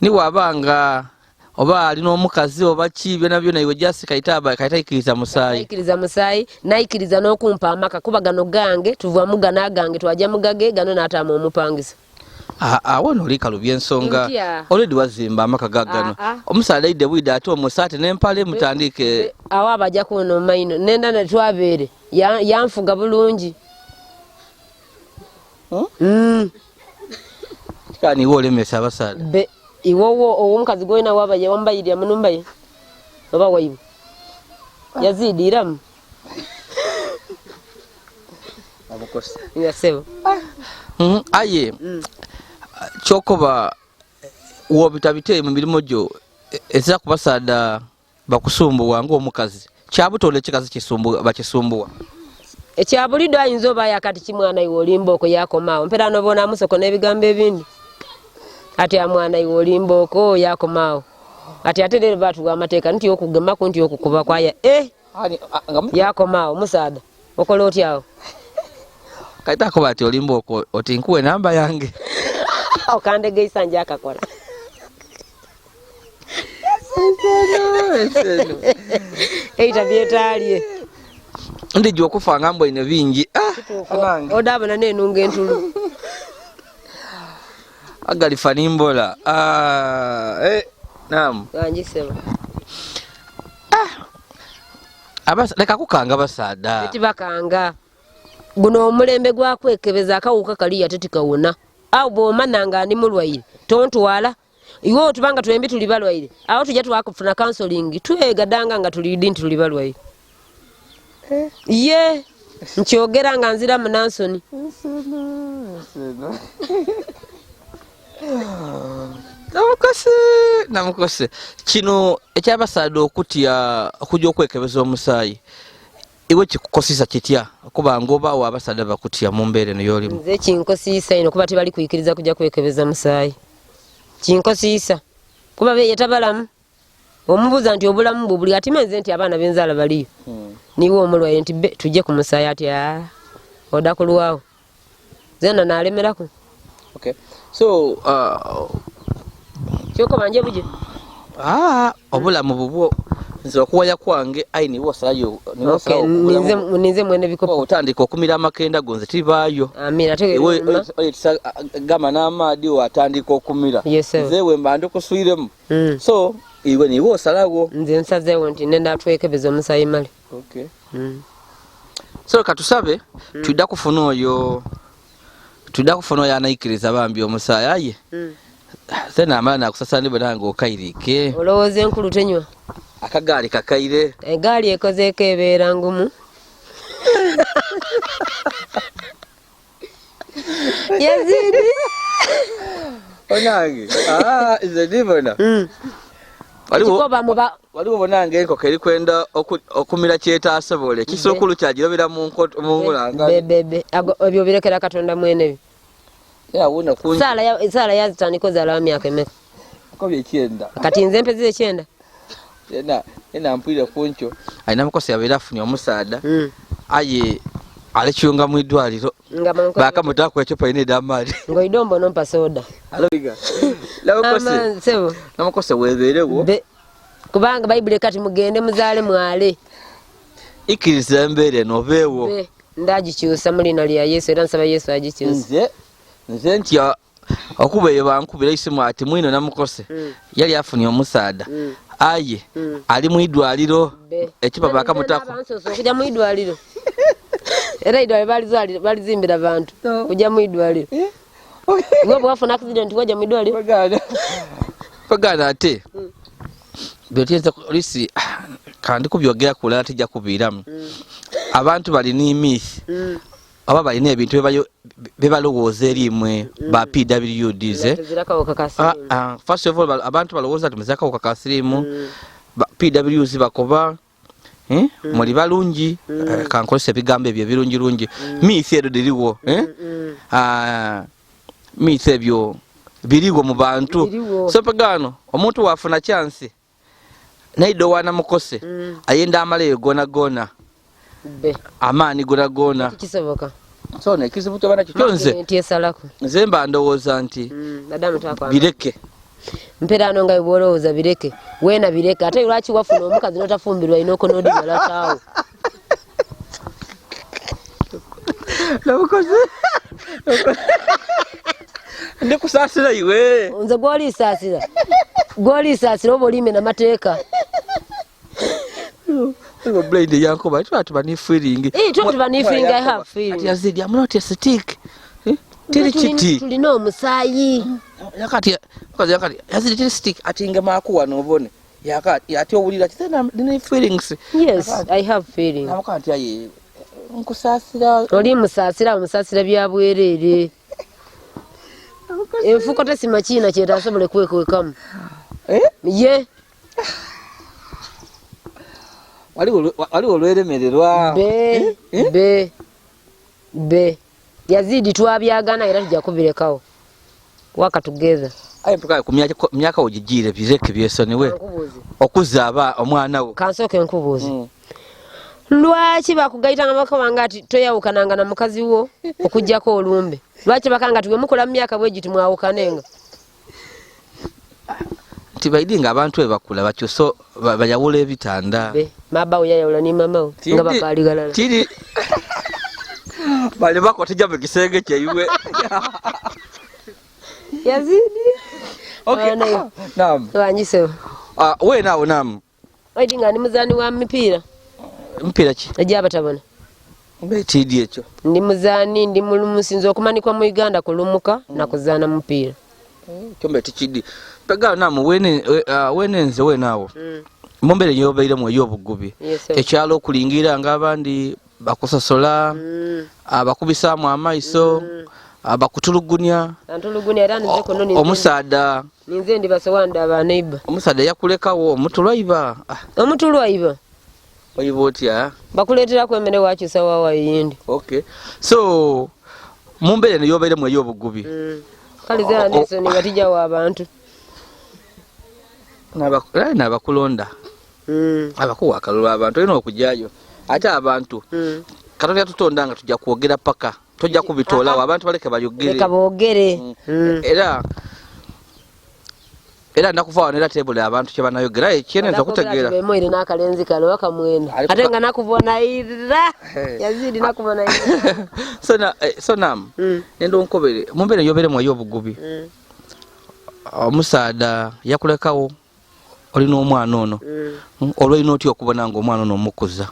[SPEAKER 2] ni wabanga oba alina omukazi oba ki byona byona iwe jasi kaitaikiriza musaayi
[SPEAKER 1] naikiriza n'okumpa amaka kuba gano gange tuva mugana gange twajja mugage gano n'ataama omupangisa
[SPEAKER 2] awona oli kalubya ensonga already wazimba amaka gagano omusaala ide bwida ate omusaate n'empale mutandike
[SPEAKER 1] awo abajja kuno maino nenda netwabeere yanfuga bulungi
[SPEAKER 2] kani iwe olemesa abasaala
[SPEAKER 1] iwowo owomukazi gwena wabaye wambayirira munumba ye oba waibu Yazid iramu
[SPEAKER 2] abukosa
[SPEAKER 1] yasewo
[SPEAKER 2] aye chokoba wobitabite mu mirimo gyo eza kubasada bakusumbuwa ngo omukazi kyabutole kikazi bakisumbuwa
[SPEAKER 1] ekyabulido ayinza oba yakati kimwana iwe olimboko yakomawo mpera nobona musoko n'ebigambo ebindi ati amwana iwe olimboko yakomawo ati ate lero batuwa amateeka nti okugema ku nti okukuba kwaya yakomawo musada okola otyawo
[SPEAKER 2] kaita ko bati olimboko oti nkuwe namba yange
[SPEAKER 1] okandegeisa nje akakola eita byetalie
[SPEAKER 2] ndi jwa kufa ngambo ine bingi
[SPEAKER 1] odabona nenunga entulu
[SPEAKER 2] agali fanimbola naam
[SPEAKER 1] wanjisema
[SPEAKER 2] leka kukanga basaada
[SPEAKER 1] tibakanga guno omulembe gwakwekebeza akawuka kali ate tikawona awo bw'omananga ndi mulwaire tontwala iwe otubanga tulembi tuli balwaire awo tujja twakufuna counseling twegadanga nga tulidi nti tuli balwaire ye nkyogera nga nzira mu Nansoni
[SPEAKER 2] namukose kino ekyabasaada okutya okujja okwekebeza omusaayi iwe kikukosisa kitya okubanga obaawo abasaada bakutya mu mbeera eno y'olimu?
[SPEAKER 1] nze kinkosiisa ino kuba tebali kwikiriza kujja kwekebeza musaayi kinkosiisa kuba yetabalamu omubuuza nti obulamu bwe buli ati menze nti abaana benzaala baliyo niwe omulwaire nti tujje ku musaayi ati odakulwawo zena naalemerako
[SPEAKER 2] so
[SPEAKER 1] kyoko banje buje
[SPEAKER 2] obulamu bubwo nze okuwaya kwange ayi niwe osalayo
[SPEAKER 1] ninze mwene bikopo
[SPEAKER 2] otandika okumira amakenda gonze tibaayo gama n'amaadi watandika okumira nze we mba ndikuswiremu so iwe niwe osalawo
[SPEAKER 1] nze nsazeewo nti nenda twekebeza omusaayi male
[SPEAKER 2] so katusabe tudda kufuna oyo anaikiriza bambi omusaayi aye sena amala nakusasana bwe nange okairike
[SPEAKER 1] olowooza enkulu tenywa
[SPEAKER 2] akagaali kakaire
[SPEAKER 1] egaali ekozeeko ebeera ngumu Yazid
[SPEAKER 2] onange nze ndibona waliwo bonange enkoko eri kwenda okumira kyetaasobole kisukulu kyagirobera mu ngulanga
[SPEAKER 1] ebyo birekera Katonda mwene saala yazitandika zaala wa myaka emeka kati nze mpezire 9
[SPEAKER 2] yena mpwire kuncho alina mukosi yabeera afunye omusaada aye alikyunga mu iddwaliro bakamutaku ekyupa ine edamaali
[SPEAKER 1] ngoidombo nompa soda
[SPEAKER 2] aloiga namukose webeerewo
[SPEAKER 1] kubanga bayibuli kati mugende muzaale mwale
[SPEAKER 2] ikiriza embeera eno obeewo
[SPEAKER 1] ndagikyusa mu liina lya Yesu era nsaba Yesu agikyusa
[SPEAKER 2] nze nti okuba eyo bankubira isimu ati mwino namukose yali afunye omusaada aye ali mu iddwaliro ekipa bakamutaku
[SPEAKER 1] kujja mu iddwaliro era iddwaliro balizimbira bantu kujja mu iddwaliro gwe bwafuna accident wajja mu iddwaliro
[SPEAKER 2] pagana ate byotiza lisi kandi kubyogera kulala tijja kubiiramu abantu balina imisi aba balina ebintu bebalowooza erimwe ba PWDs first of all abantu balowooza nti muzaka okakasirimu PWs bakoba muli balungi kankolesa ebigambo ebyo ebirungirungi miisi edo diriwo miisi ebyo biriwo mu bantu so pagano omuntu wafuna chance naido wana mukose ayenda amaleyo gona amaani gona
[SPEAKER 1] kisoboka
[SPEAKER 2] so ne kizibuto bana kitonze nze mba ndowooza nti bireke mperano nga ibolowooza bireke wena bireke ate lwaki wafuna omukazi notafumbirwa inoko nodibala tawo nabukoze ndikusasira iwe nze gwoli sasira oba olime n'amateeka brain yankoba twatu bani feeling I have feeling Yazid I'm not a stick tiri chiti tulino omusaayi yakati Yazid tiri stick atinga makuwa nobone yakati ati obulira kitena ndine feelings yes I have feeling namakati aye nkusasira oli musasira byabwerere enfuko tesima china kyetasobole kwekwekamu ye wali olweremererwa be Yazid twabyagana era tujja kubirekawo waka together ayi mpaka ku myaka ogijire bireke byesoniwe okuzaaba omwana wo kansoke nkubuuze lwaki bakugaitanga bakabanga ati toyawukananga na mukazi wo okujjako olumbe lwaki bakanga tuwe mukola mu myaka bwegiti mwawukanenga tibaidinga abantu ebakula bakyuso bayawula ebitanda mabawo yayawula ni mamawo nga bakaligalala tiri bali bako tijja mu kisenge kyeyuwe
[SPEAKER 1] Yazid.
[SPEAKER 2] Okay. Naam.
[SPEAKER 1] Wanjiso.
[SPEAKER 2] We naawe naam.
[SPEAKER 1] Oidi nga ndi muzaani wa mipiira.
[SPEAKER 2] Mpira ki?
[SPEAKER 1] Ejaba tabona.
[SPEAKER 2] Betidi ekyo.
[SPEAKER 1] Ndi muzaani ndi mulumusinzo okumanikwa mu Uganda kulumuka na kuzaana mupiira.
[SPEAKER 2] Kyombe tikidi. Pega naam wenenze we naawe. Mumbere nyobeire mu eyobugubi. Ekyalo okulingira ng'abandi bakusosola abakubisaamu amaiso abakutulugunya
[SPEAKER 1] era nze kono ninze
[SPEAKER 2] omusaada
[SPEAKER 1] ninze ndi basowanda aba neighbor
[SPEAKER 2] omusaada yakulekawo omutulwaiba oyiba otya
[SPEAKER 1] bakuleetera kwemere wakyusa wawa yindi.
[SPEAKER 2] Okay, so mumbere ne yobeire mu eyobugubi
[SPEAKER 1] kale zera nesoni batijjawo abantu
[SPEAKER 2] n'abakulonda abakuwa akalulu abantu olina okujjayo ate abantu Katonda tutonda nga tujja kwogera paka tojja kubitolawo abantu baleke bayogere
[SPEAKER 1] leka boogere
[SPEAKER 2] era nakuva era table abantu kye banayogera ekyeneza kutegeera
[SPEAKER 1] bemoire n'akalenzi kale wakamwenda ate nga nakubona ira Yazid nakubona ira
[SPEAKER 2] so nam nendo nkobere mumbere yobere mu yobugubi omusaada yakulekawo olina omwana ono olwalina otya okubona nga omwana ono omukuza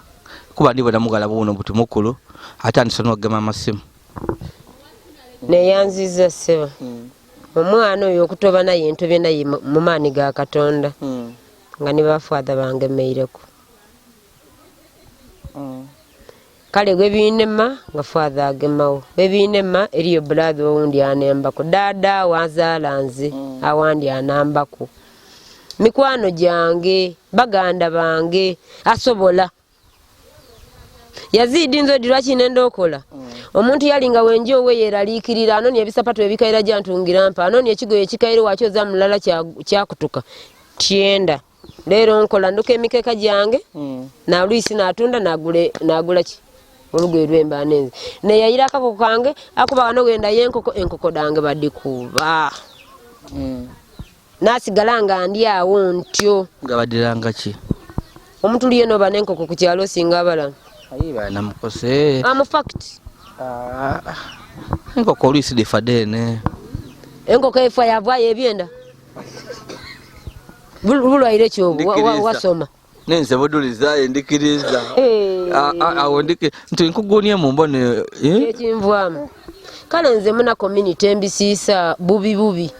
[SPEAKER 2] kuba ndibwe namugala buno buti mukulu atandise n'okugema amasimu
[SPEAKER 1] neyanziza seba omwana oyo okutoba naye entobye naye mu maani ga Katonda nga ne bafaada bangemeireko kale gwe binema nga faada agemawo bebinema eriyo brother owundi anembako dada wazaala nze awandi anambako mikwano gyange baganda bange asobola Yazid nzo dirwachi nendo okola omuntu yalinga wenje owe yeraliikirira anoni ebisapatu ebikaira jantungira mpa anoni ekigoye ekikaire wakyo za mulala kyakutuka tienda lero nkola nduka emikeka gyange na Luisi natunda nagula ki olugoye lwemba nenze ne yayira akako kange akuba kano genda enkoko dange badikuba nasigala nga ndi awo ntyo
[SPEAKER 2] nga badiranga ki
[SPEAKER 1] omuntu liye no banenkoko ku kyalo singa abala
[SPEAKER 2] ayiba namukose
[SPEAKER 1] am fact
[SPEAKER 2] enkoko Luisi defadene
[SPEAKER 1] enkoko efa yavaayo ebyenda bulwaire kyobo wasoma
[SPEAKER 2] nenze buduliza endikiriza awo ndike nkugunie mu mbone
[SPEAKER 1] ekimvwamu kale nze muna community embisiisa bubi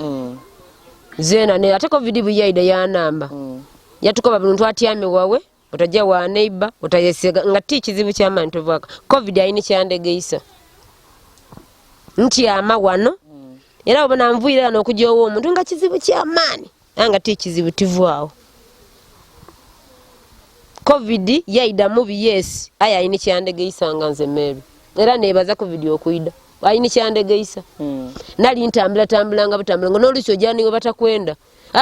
[SPEAKER 1] zena ne ate covid buyaida yanamba yatukoba bintu atyame wawe otajja wa neighbor otayesega nga tikizibu ky'amanyi tovaka covid ayini kyandegeisa nti ama wano era obona nvuira n'okujja owo omuntu nga kizibu ky'amaani nga tikizibu tivwawo covid yaida mubi yes aya ayini kyandegeisa nga nze meru era nebaza covid okuida ayini kyandegeisa nali ntambula nga butambula ngo n'olusi ojani we batakwenda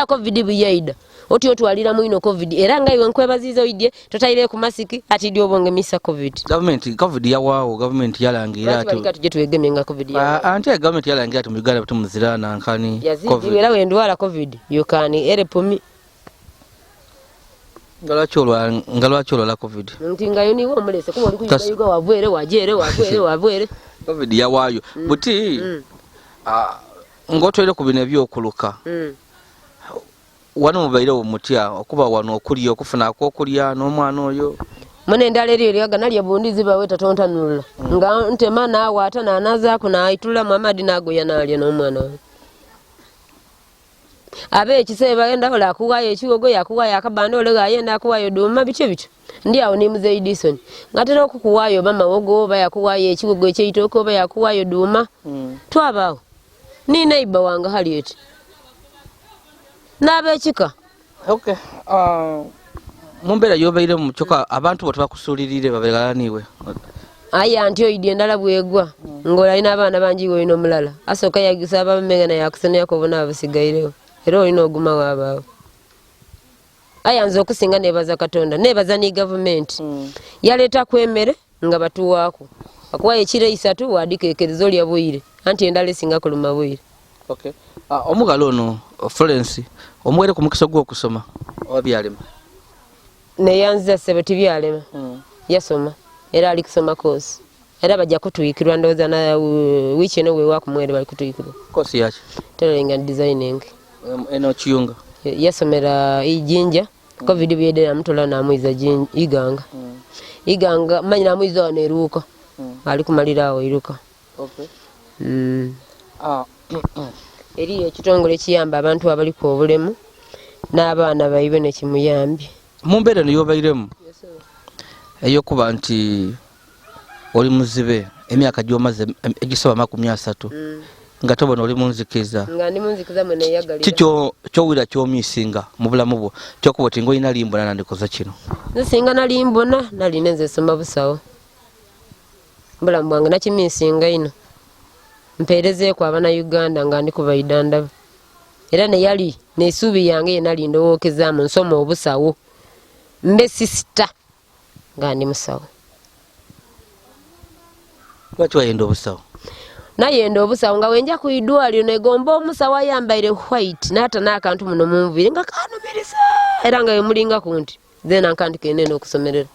[SPEAKER 1] covid buyaida oti otwalira muino covid era nga iwe nkwebaziza oidye totayire ku masiki ati dio bonge misa covid
[SPEAKER 2] government yawawo government yalangira
[SPEAKER 1] ati bali tuje twegemenga covid ya
[SPEAKER 2] ante government yalangira ati mugala batumuzirana nkani
[SPEAKER 1] covid era we ndwala covid yokani erepumi
[SPEAKER 2] ngalwacholo la covid
[SPEAKER 1] ntinga yoni wo mulese kuba oli kuyuga wavwere wajere
[SPEAKER 2] covid yawayo buti ngotwere ku bino ebyokuluka wano mubaire omutya okuba wano okuliyo okufuna akokulya n'omwana oyo
[SPEAKER 1] mune ndala eriyo lyaga nalya bundizi bawe tatontanula nga ntema naawe ata nanazaako naitula Muhammad nagoya nalya n'omwana we abe ekisebe bagenda ola akuwayo ekiwogo yakuwayo akabanda olega ayenda akuwayo duma bityo ndi awo ni Mmaze Edison ngatera okukuwayo bamawogo oba yakuwayo ekiwogo ekyeyitoko oba yakuwayo duma twabaawo ni neighbor wanga Harriet nabekika
[SPEAKER 2] okay mumbera yobeire mu choka abantu bote bakusulirire babegalaniwe
[SPEAKER 1] aya ntyo idye ndala bwegwa ngola ina abana banji go ino mulala asoka yagisaba mmega na yakusene yakobona abasigayirewo era olina oguma waabaawo aya nzo okusinga nebaza Katonda nebaza ni government yaleta kwemere nga batuwaako akuwaye ekire 3 wadikekerezo lya bwire anti endala esinga kuluma bwire
[SPEAKER 2] okay omugalo ono Florence omwere ku mukisa gwo kusoma obyalema
[SPEAKER 1] ne yanza sebeti byalema yasoma era ali kusoma course era bajja kutuyikirwa ndowooza na wiiki eno weewa ku mwere bali kutuyikirwa.
[SPEAKER 2] Kosi yaki?
[SPEAKER 1] Tailoring and designing.
[SPEAKER 2] Eno Kiyunga.
[SPEAKER 1] Yasomera ijinja. Covid byedera mutola namwiza iganga. Iganga manyi namwiza wano eruuka. Ali kumalirawo iruka.
[SPEAKER 2] Okay.
[SPEAKER 1] Eriyo ekitongole kiyamba abantu abaliko obulemu n'abaana bayibe ne kimuyambye.
[SPEAKER 2] Mu mbeera eno y'obairemu ey'okuba nti oli muzibe emyaka gy'omaze egisaba 30 nga tobona oli munzikiza.
[SPEAKER 1] Nga ndi munzikiza mwe neyagalira.
[SPEAKER 2] Kyowira ky'omiisinga mu bulamu bwo kyokuba oti ng'olina limbona nandikoza kino?
[SPEAKER 1] Nsinga nalimbona nalina nze soma busawo. Mbulamu bwange nakimiisinga ino. Mpeerezeeko abana Uganda nga ndi kubaidanda. Era ne yali n'essuubi yange ye nali ndowookezaamu nsoma obusawo. Mbe sisita nga ndi musawo.
[SPEAKER 2] Lwaki wayenda obusawo?
[SPEAKER 1] Nayenda obusawo nga wenja ku idwaliro negomba omusawo ayambaire white n'ata n'akantu muno munviri nga kanumiriza era nga wemulinga ku nti then akantu kenene okusomerera.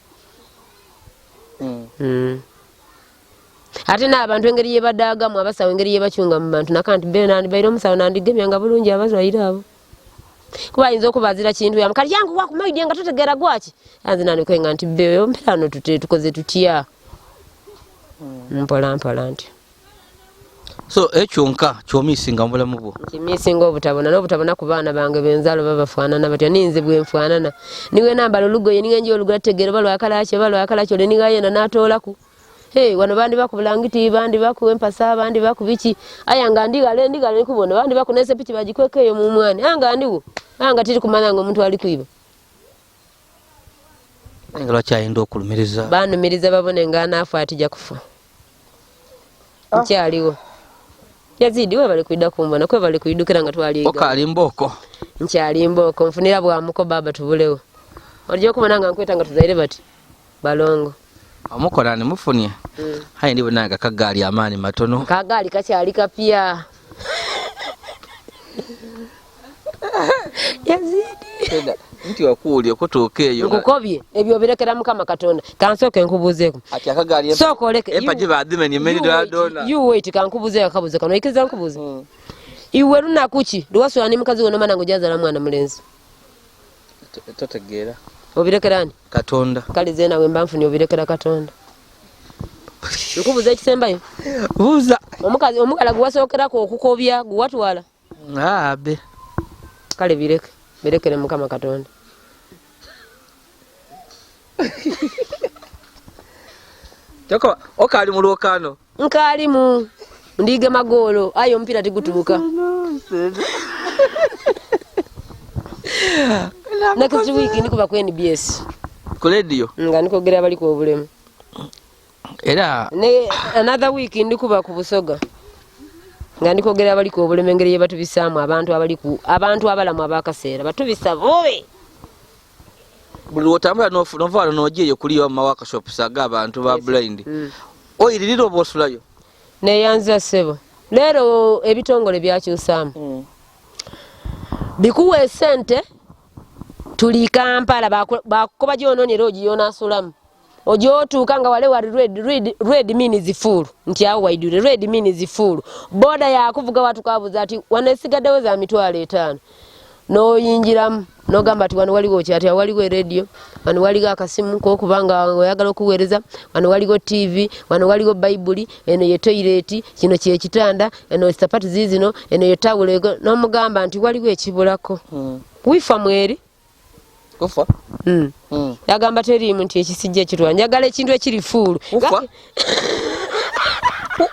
[SPEAKER 1] Ate n'abantu engeri yebadaagamu abasawo engeri yebacunga mu bantu nakanti be nandibaire omusawo nandigemya nga bulungi abazwaire abo. Kuba ayinza okubazira kintu yamu kali yangu wakumaidye nga totegeera gwaki anze nanikwenga nti be ompera no tukoze tutya. Mpola nti
[SPEAKER 2] so ekyonka kyomiisinga mu bulamu bwo?
[SPEAKER 1] Kimiisinga obutabona n'obutabona ku baana bange benzalo babafaanana batya ninze bwe nfaanana. Niwe nambala olugoye niwe nje olugula tegeera balwakalakyo le niga yena n'atoolaku. Wano bandi bakubulangiti bandi bakuwempasa bandi bakubiki aya nga ndigale nikubona bandi bakunese piki bagikwekeyo mu mwani anga ndiwo anga tiri kumanya ngo omuntu ali kuiba.
[SPEAKER 2] Engalo kyayenda okulumiriza.
[SPEAKER 1] Banumiriza babone nga anaafa atija kufa. Nkyaliwo. Yazid we bali kuida kumbona kwe bali kuidukira nga twali.
[SPEAKER 2] Okali mboko.
[SPEAKER 1] Nkyali mboko nfunira bwamuko baba tubulewo. Olije kubona nga nkweta nga tuzaire bati balongo.
[SPEAKER 2] Amukola ni mufunie. Hayi ndi bonanga kagali amani matono.
[SPEAKER 1] Kagali kakyali kapya. Yazid.
[SPEAKER 2] Nti wakuulye kutuukeeyo.
[SPEAKER 1] Nkukobye ebyo birekera Mukama Katonda. Kansooke nkubuzeeko.
[SPEAKER 2] Ati akagali
[SPEAKER 1] soko oleke.
[SPEAKER 2] Empaji badime ni meni dona.
[SPEAKER 1] You wait kankubuzeeko kabuze kano ikiza nkubuze. Iwe runa kuki lwaso ani mukazi wono mana ngojazala mwana mulenzi.
[SPEAKER 2] Totegeera.
[SPEAKER 1] Obirekerani?
[SPEAKER 2] Katonda.
[SPEAKER 1] Kali zena we mbanfuni obirekera Katonda. Nkubuze ekisembayo.
[SPEAKER 2] Buuza.
[SPEAKER 1] Omukazi omugala guwasookerako okukobya guwatwala.
[SPEAKER 2] Abe.
[SPEAKER 1] Kale birekere Mukama Katonda.
[SPEAKER 2] Toko okali mu lwokano.
[SPEAKER 1] Nkali mu ndige magolo ayo mpira tigutubuka. Next week ndikuba ku NBS.
[SPEAKER 2] Ku radio.
[SPEAKER 1] Nga nikogera bali ku obulemu.
[SPEAKER 2] Era
[SPEAKER 1] ne another week ndikuba ku Busoga. Nga nikogera bali ku obulemu engeri yebatubisaamu abantu abalamu abakaseera batubisa bobe.
[SPEAKER 2] Buli otambula novaalo nojeyo kuliyo mu workshop saga abantu ba blind. Oyiriro bosulayo.
[SPEAKER 1] Ne yanza sebo. Lero ebitongole byakyusaamu. Bikuwe sente tuli Kampala bakuba gyononera ogiyona asulamu. Ojotuuka nga wale wali red means full nti awo waidure red means full. Boda yakuvuga watu kabuza ati wanesigaddewo za mitwalo 5. No yinjiramu no gamba ati wano waliwo kyati waliwo radio wano waliwo akasimu kokubanga oyagala okuweereza wano waliwo TV wano waliwo Bible eno ye toilet kino kye kitanda eno sapati zizino eno ye tawulo no mugamba nti waliwo ekibulako. Wifa mweri
[SPEAKER 2] kufa
[SPEAKER 1] yagamba terimu nti ekisijja kitwa njagala ekintu ekiri full
[SPEAKER 2] ufa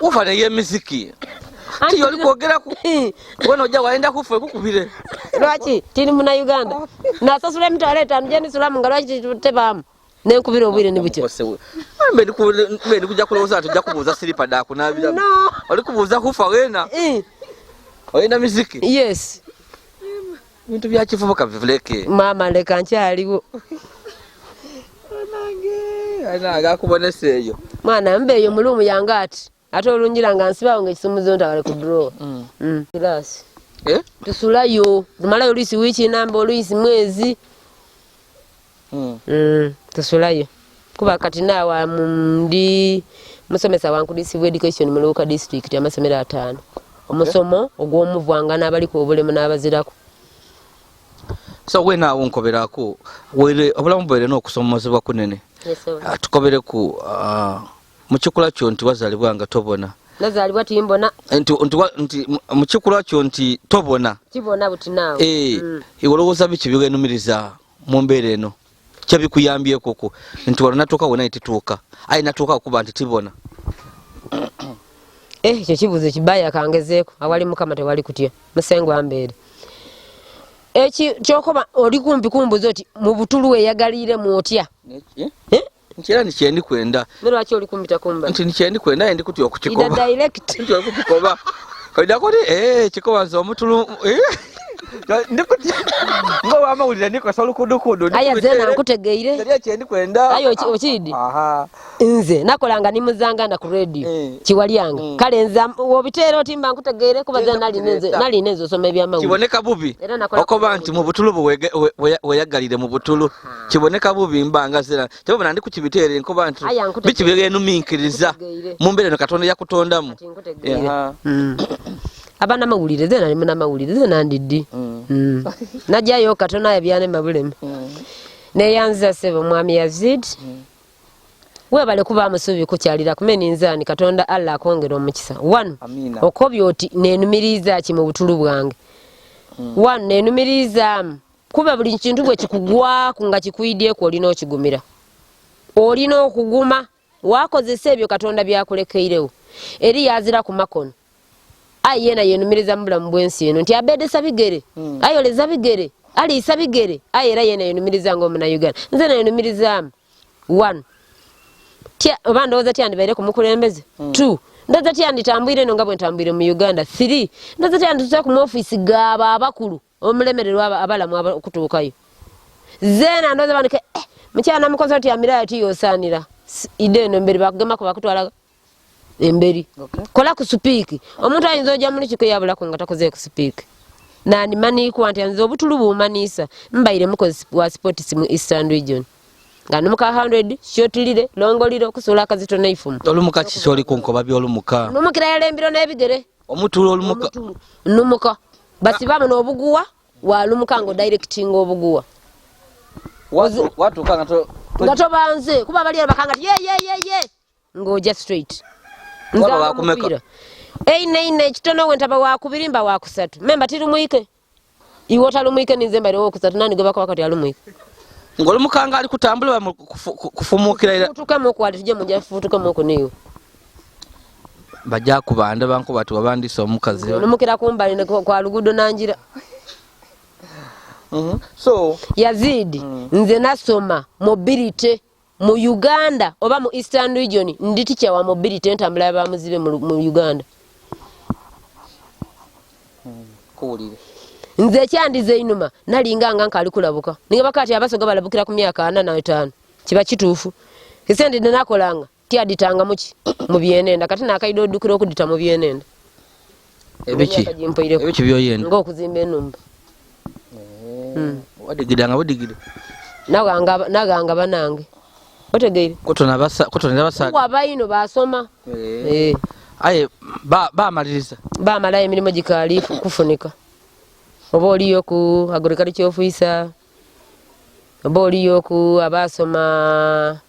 [SPEAKER 2] ufa ne yemiziki ati yoli kwogera ku wono ja waenda kufa kukubire
[SPEAKER 1] lwaki tiri muna Uganda nasasula mitwalo 5 jeni sulamu nga lwaki tebamu nenkubira obwire ni bucyo
[SPEAKER 2] mbe ndikuja kuloza atujja kubuza silipa dako nabira
[SPEAKER 1] no
[SPEAKER 2] oli kubuza kufa wena wena miziki
[SPEAKER 1] yes
[SPEAKER 2] bintu bya kifubuka bivuleke
[SPEAKER 1] mama leka nkyaliwo
[SPEAKER 2] ana agakuboneseyo
[SPEAKER 1] mwana mbeyo mulumu yangati ate olunjira nga nsibawo ng'ekisumuzo ntawale ku draw. Class. Tusulayo. Tumalayo oluisi wiki namba oluisi mwezi. Tusulayo. Kuba kati nawa ndi musomesa wankudisibwa education mu local district amasomero 5 omusomo ogw'omuvwanga n'abaliko obulemu n'abazirako.
[SPEAKER 2] So we naawo nkoberako were obulamu bwere n'okusomozebwa kunene. Tukobere ku mu kikula kyo nti wazalibwa nga tobona.
[SPEAKER 1] Nazalibwa timbona.
[SPEAKER 2] Nti mu kikula kyo nti tobona.
[SPEAKER 1] Kibona buti naawe.
[SPEAKER 2] Iwolowooza biki bigenumiriza mu mbeera eno kyabikuyambyeko ku nti wano natuuka wona itituuka ayi natuuka okuba nti tibona.
[SPEAKER 1] Ekyo kibuzo kibaya kangezeeko awali mukama tewali kutya musengo ambeere. Kyokoba oli kumpi kumbuzo oti mu butulu eyagalire mu otya.
[SPEAKER 2] Nchera ni kyendi kwenda.
[SPEAKER 1] Lwaki oli kumpita kumba?
[SPEAKER 2] Nti ni kyendi kwenda ndi kuti okukikoba.
[SPEAKER 1] Ida direct.
[SPEAKER 2] Nti okukikoba. Kaida kodi kikoba zo mutulu ndikuti ngo wamawulira niko solukudukudu.
[SPEAKER 1] Aya zena nkutegeire.
[SPEAKER 2] Nti kyendi kwenda.
[SPEAKER 1] Ayo okidi.
[SPEAKER 2] Aha.
[SPEAKER 1] Nze nakolanga ni muzanga ku radio. Kiwalyanga. Kale nza obitero timba nkutegeire kubaza nali nezo soma ebyamawulire.
[SPEAKER 2] Kiboneka bubi. Okoba nti mu butulu weyagalire mu butulu. Kiboneka bubi mbanga zera. Tebona ndi kukibitere nkoba nti biki bigenuminkiriza. Mu mbere no Katonda yakutondamu. Abana mawulire zena ni muna mawulire zena ndidi. Najayo Katonda yabyane mabuleme. Ne yanza sebo mwami Yazid. Webale kuba amusubi kukyalira kumeni nzani Katonda Allah akongera omukisa. 1 okobyo oti nenumiriza ki mu butulu bwange. 1 nenumiriza kuba buli kintu bwe kikugwa kunga kikuidye ko olina okigumira. Olina okuguma wakozesa ebyo Katonda byakulekeirewo. Eri yazira ku makono. Ayena yenumiriza mbulamu bwensi eno nti abedesa bigere. Ayoleza bigere. Ali isabigere. Ayera yena yenumiriza ngo muna Uganda. Nze na yenumiriza 1 Obandoza tyandi baire kumukulembeze. 2 Ndaza tyandi tambwire no ngabwe tambwire mu Uganda. 3 Ndaza tyandi tuza ku office gaba abakulu omulemererwa abalamu okutuukayo. Zena ndoza banike mchana mukozo ati amira ati yosanira. Ide no mbere bakugema ko bakutwala emberi. Kola ku speak. Omuntu ayinzo ojja muri kiko yabula ko ngatakoze ku speak. Nani mani ku anti anzo obutulu bumanisa mbaire mukozi wa sports mu Eastern region. Ngano muka 100 shotilire longoliro kusula kazito naifumu. Olumuka kisoli konkoba byolumuka.
[SPEAKER 1] Numukira yalembiro nebigere.
[SPEAKER 2] Omutulo olumuka.
[SPEAKER 1] Numuka. Basi bama n'obuguwa walumuka ngo directing obuguwa.
[SPEAKER 2] Watu kanga to
[SPEAKER 1] ngato banze kuba bali bakanga ye ngoja straight.
[SPEAKER 2] Waba wakumeka.
[SPEAKER 1] Ine kitono wentaba wakubirimba wakusatu. Memba tirumwike. Iwota lumwike ninzemba lewo kusatu nani gobaka wakati alumwike.
[SPEAKER 2] Ngolo mukanga ali kutambula kufumukira ira
[SPEAKER 1] tukamu kwali tuje mujja futukamu ko niyo
[SPEAKER 2] bajja kubanda banko batu babandisa omukazi
[SPEAKER 1] numukira kumbali ne kwa lugudo nanjira.
[SPEAKER 2] So
[SPEAKER 1] Yazid nze nasoma mobility mu Uganda oba mu Eastern region ndi teacher wa mobility entambula y'abamuzibe mu Uganda.
[SPEAKER 2] Kuulire
[SPEAKER 1] Nze kyandize inuma nalinganga nkali kulabuka. Ninga bakati abasoga balabukira ku myaka 4 na 5. Kiba kituufu. Kisende nakolanga tyaditanga muki mu byenenda kati nakaido dukira okudita mu byenenda.
[SPEAKER 2] Ebiki byoyenda.
[SPEAKER 1] Ngo kuzimba enumba.
[SPEAKER 2] Wadigida.
[SPEAKER 1] Naganga banange. Otegeire.
[SPEAKER 2] Kotona basa.
[SPEAKER 1] Kwa bayino basoma.
[SPEAKER 2] Aye ba maliriza.
[SPEAKER 1] Ba malaye milimo gikali kufunika. Oba oliyo ku agriculture officer. Oba oliyo ku abasoma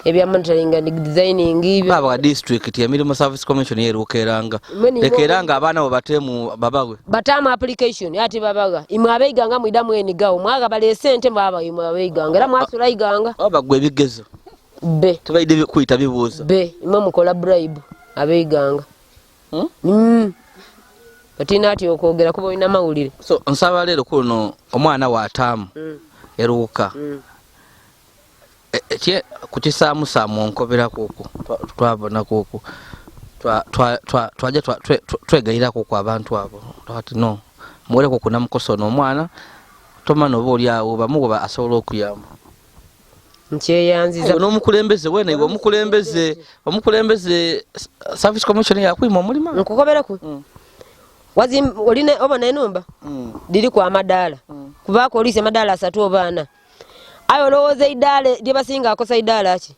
[SPEAKER 1] ebya monitoring and designing ibyo.
[SPEAKER 2] Baba district ya milimo service commission yerukeranga. Lekeranga abana bo batemu babagwe.
[SPEAKER 1] Batamu application yati babaga. Imwabeganga mwidamu enigawo mwaga bale sente mbaba imwabeganga era mwasula iganga.
[SPEAKER 2] Abagwe bigezo.
[SPEAKER 1] B.
[SPEAKER 2] Tubaide kuita bibuzo.
[SPEAKER 1] B. Imamu kola bribe abeganga. Batina ati okwogera kuba ina mawulire.
[SPEAKER 2] So nsaba lero kuno omwana wa atamu eruka. Kukisamu samu nkobera kuko twabona kuko twaje twegaira kuko abantu abo twati no mwere kuko namukosono omwana tomano boli awo bamugoba asobola okuyamba.
[SPEAKER 1] Ncheyanziza
[SPEAKER 2] no mukulembeze wena iwo mukulembeze service commission yakwima mulima
[SPEAKER 1] nkukobera ku wazim oline obona enumba diri kwa madala kubako olise madala 3 obana ayo lowoze idale lye basinga akosa idala ki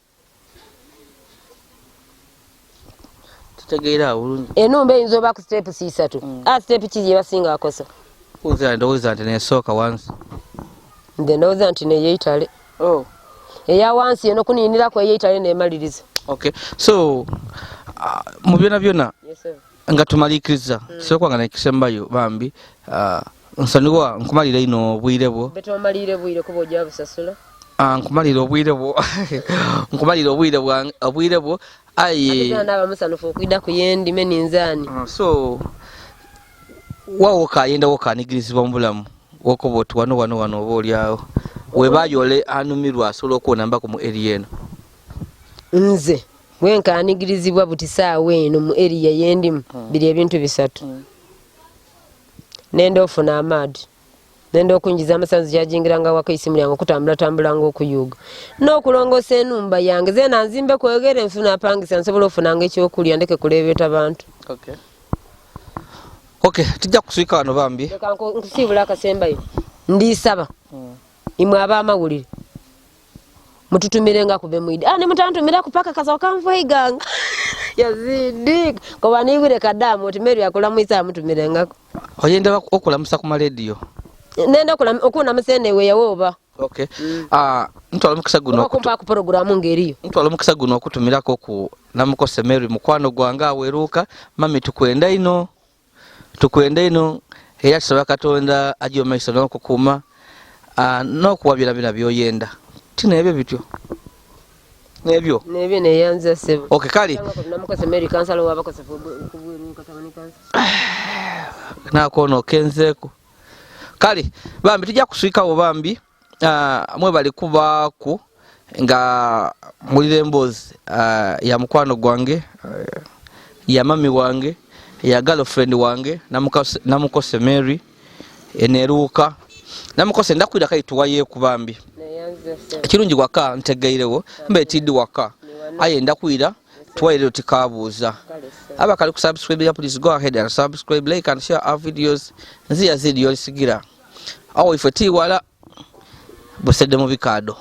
[SPEAKER 2] Kitegeera bulungi.
[SPEAKER 1] Enumba eyinza oba ku step 3. Step ki gye basinga akosa?
[SPEAKER 2] Ndowooza nti nesooka wansi.
[SPEAKER 1] Nze ndowooza nti neyeitale. Eya wansi eno kuninirako eyeitale nemaliriza.
[SPEAKER 2] Okay. So mu byonna nga tumaliikiriza kisooka nga nekisembayo bambi nsonyiwa nkumalira ino obwire bwo.
[SPEAKER 1] Betomalire bwire kuba ojja busasula.
[SPEAKER 2] Nkumalira obwire bwo. Nkumalira obwire bwo. Aye.
[SPEAKER 1] Naba musanufu okuida ku yendime ninzani.
[SPEAKER 2] So wawoka yenda wokanigirizibwa mu bulamu wokoba oti wano oba olyawo webayole anumirwa asobola okwonambako mu area eno.
[SPEAKER 1] Nze bwenkanigirizibwa buti saawa eno mu area yendimu biri ebintu bisatu. Nenda ofuna amaadi, nenda okunjiza amasanzi gyajingiranga waka isimu lyange okutambula okuyuga n'okulongoosa enumba yange zeena nzimbe kwegere nfuna apangisa nsobola ofunanga ekyokulya ndeke kuleebeta abantu.
[SPEAKER 2] Okay, tujja kuswika wano bambi.
[SPEAKER 1] Leka nkusibula akasembayo. Ndisaba. Imwe abamawulire. Mututumirenga kube mwidi. Ne mutantumira kupaka kaza kanvoiganga. Yazid. Ko banigure kadamu otimeru yakola mwisa mutumirengako.
[SPEAKER 2] Oyenda okulamusa ku radio.
[SPEAKER 1] Nenda okuna musene we yawoba.
[SPEAKER 2] Okay. Ntwala mukisa guno
[SPEAKER 1] okumpa ku programu ngeriyo.
[SPEAKER 2] Ntwala mukisa guno okutumirako ku namukose Mary mukwano gwanga aweruka mami tukwenda ino. Era tusaba Katonda ajja omaiso n'okukuma n'okuwabira bina by'oyenda. Tina ebyo bityo. Nebyo
[SPEAKER 1] neyanza sebo.
[SPEAKER 2] Okay, kali.
[SPEAKER 1] Namukose Mary kansala wabakose kubwiruka tamani kansa.
[SPEAKER 2] Nakono kenzeku. Kali, bambi tujja kuswikawo bambi. Mwe bali kubaku nga mulire emboozi ya mukwano gwange, ya mami wange, ya girlfriend wange namukose Mary eneruka namukose ndakwira kaituwaye kubambi ekirungi waka ntegeirewo mbetidi waka aye ndakwira twaire tikabuuza abakali ku subscribe, please go ahead and subscribe, like and share our videos. Yazid Yolisigira awo ifeti wala busede mu bikado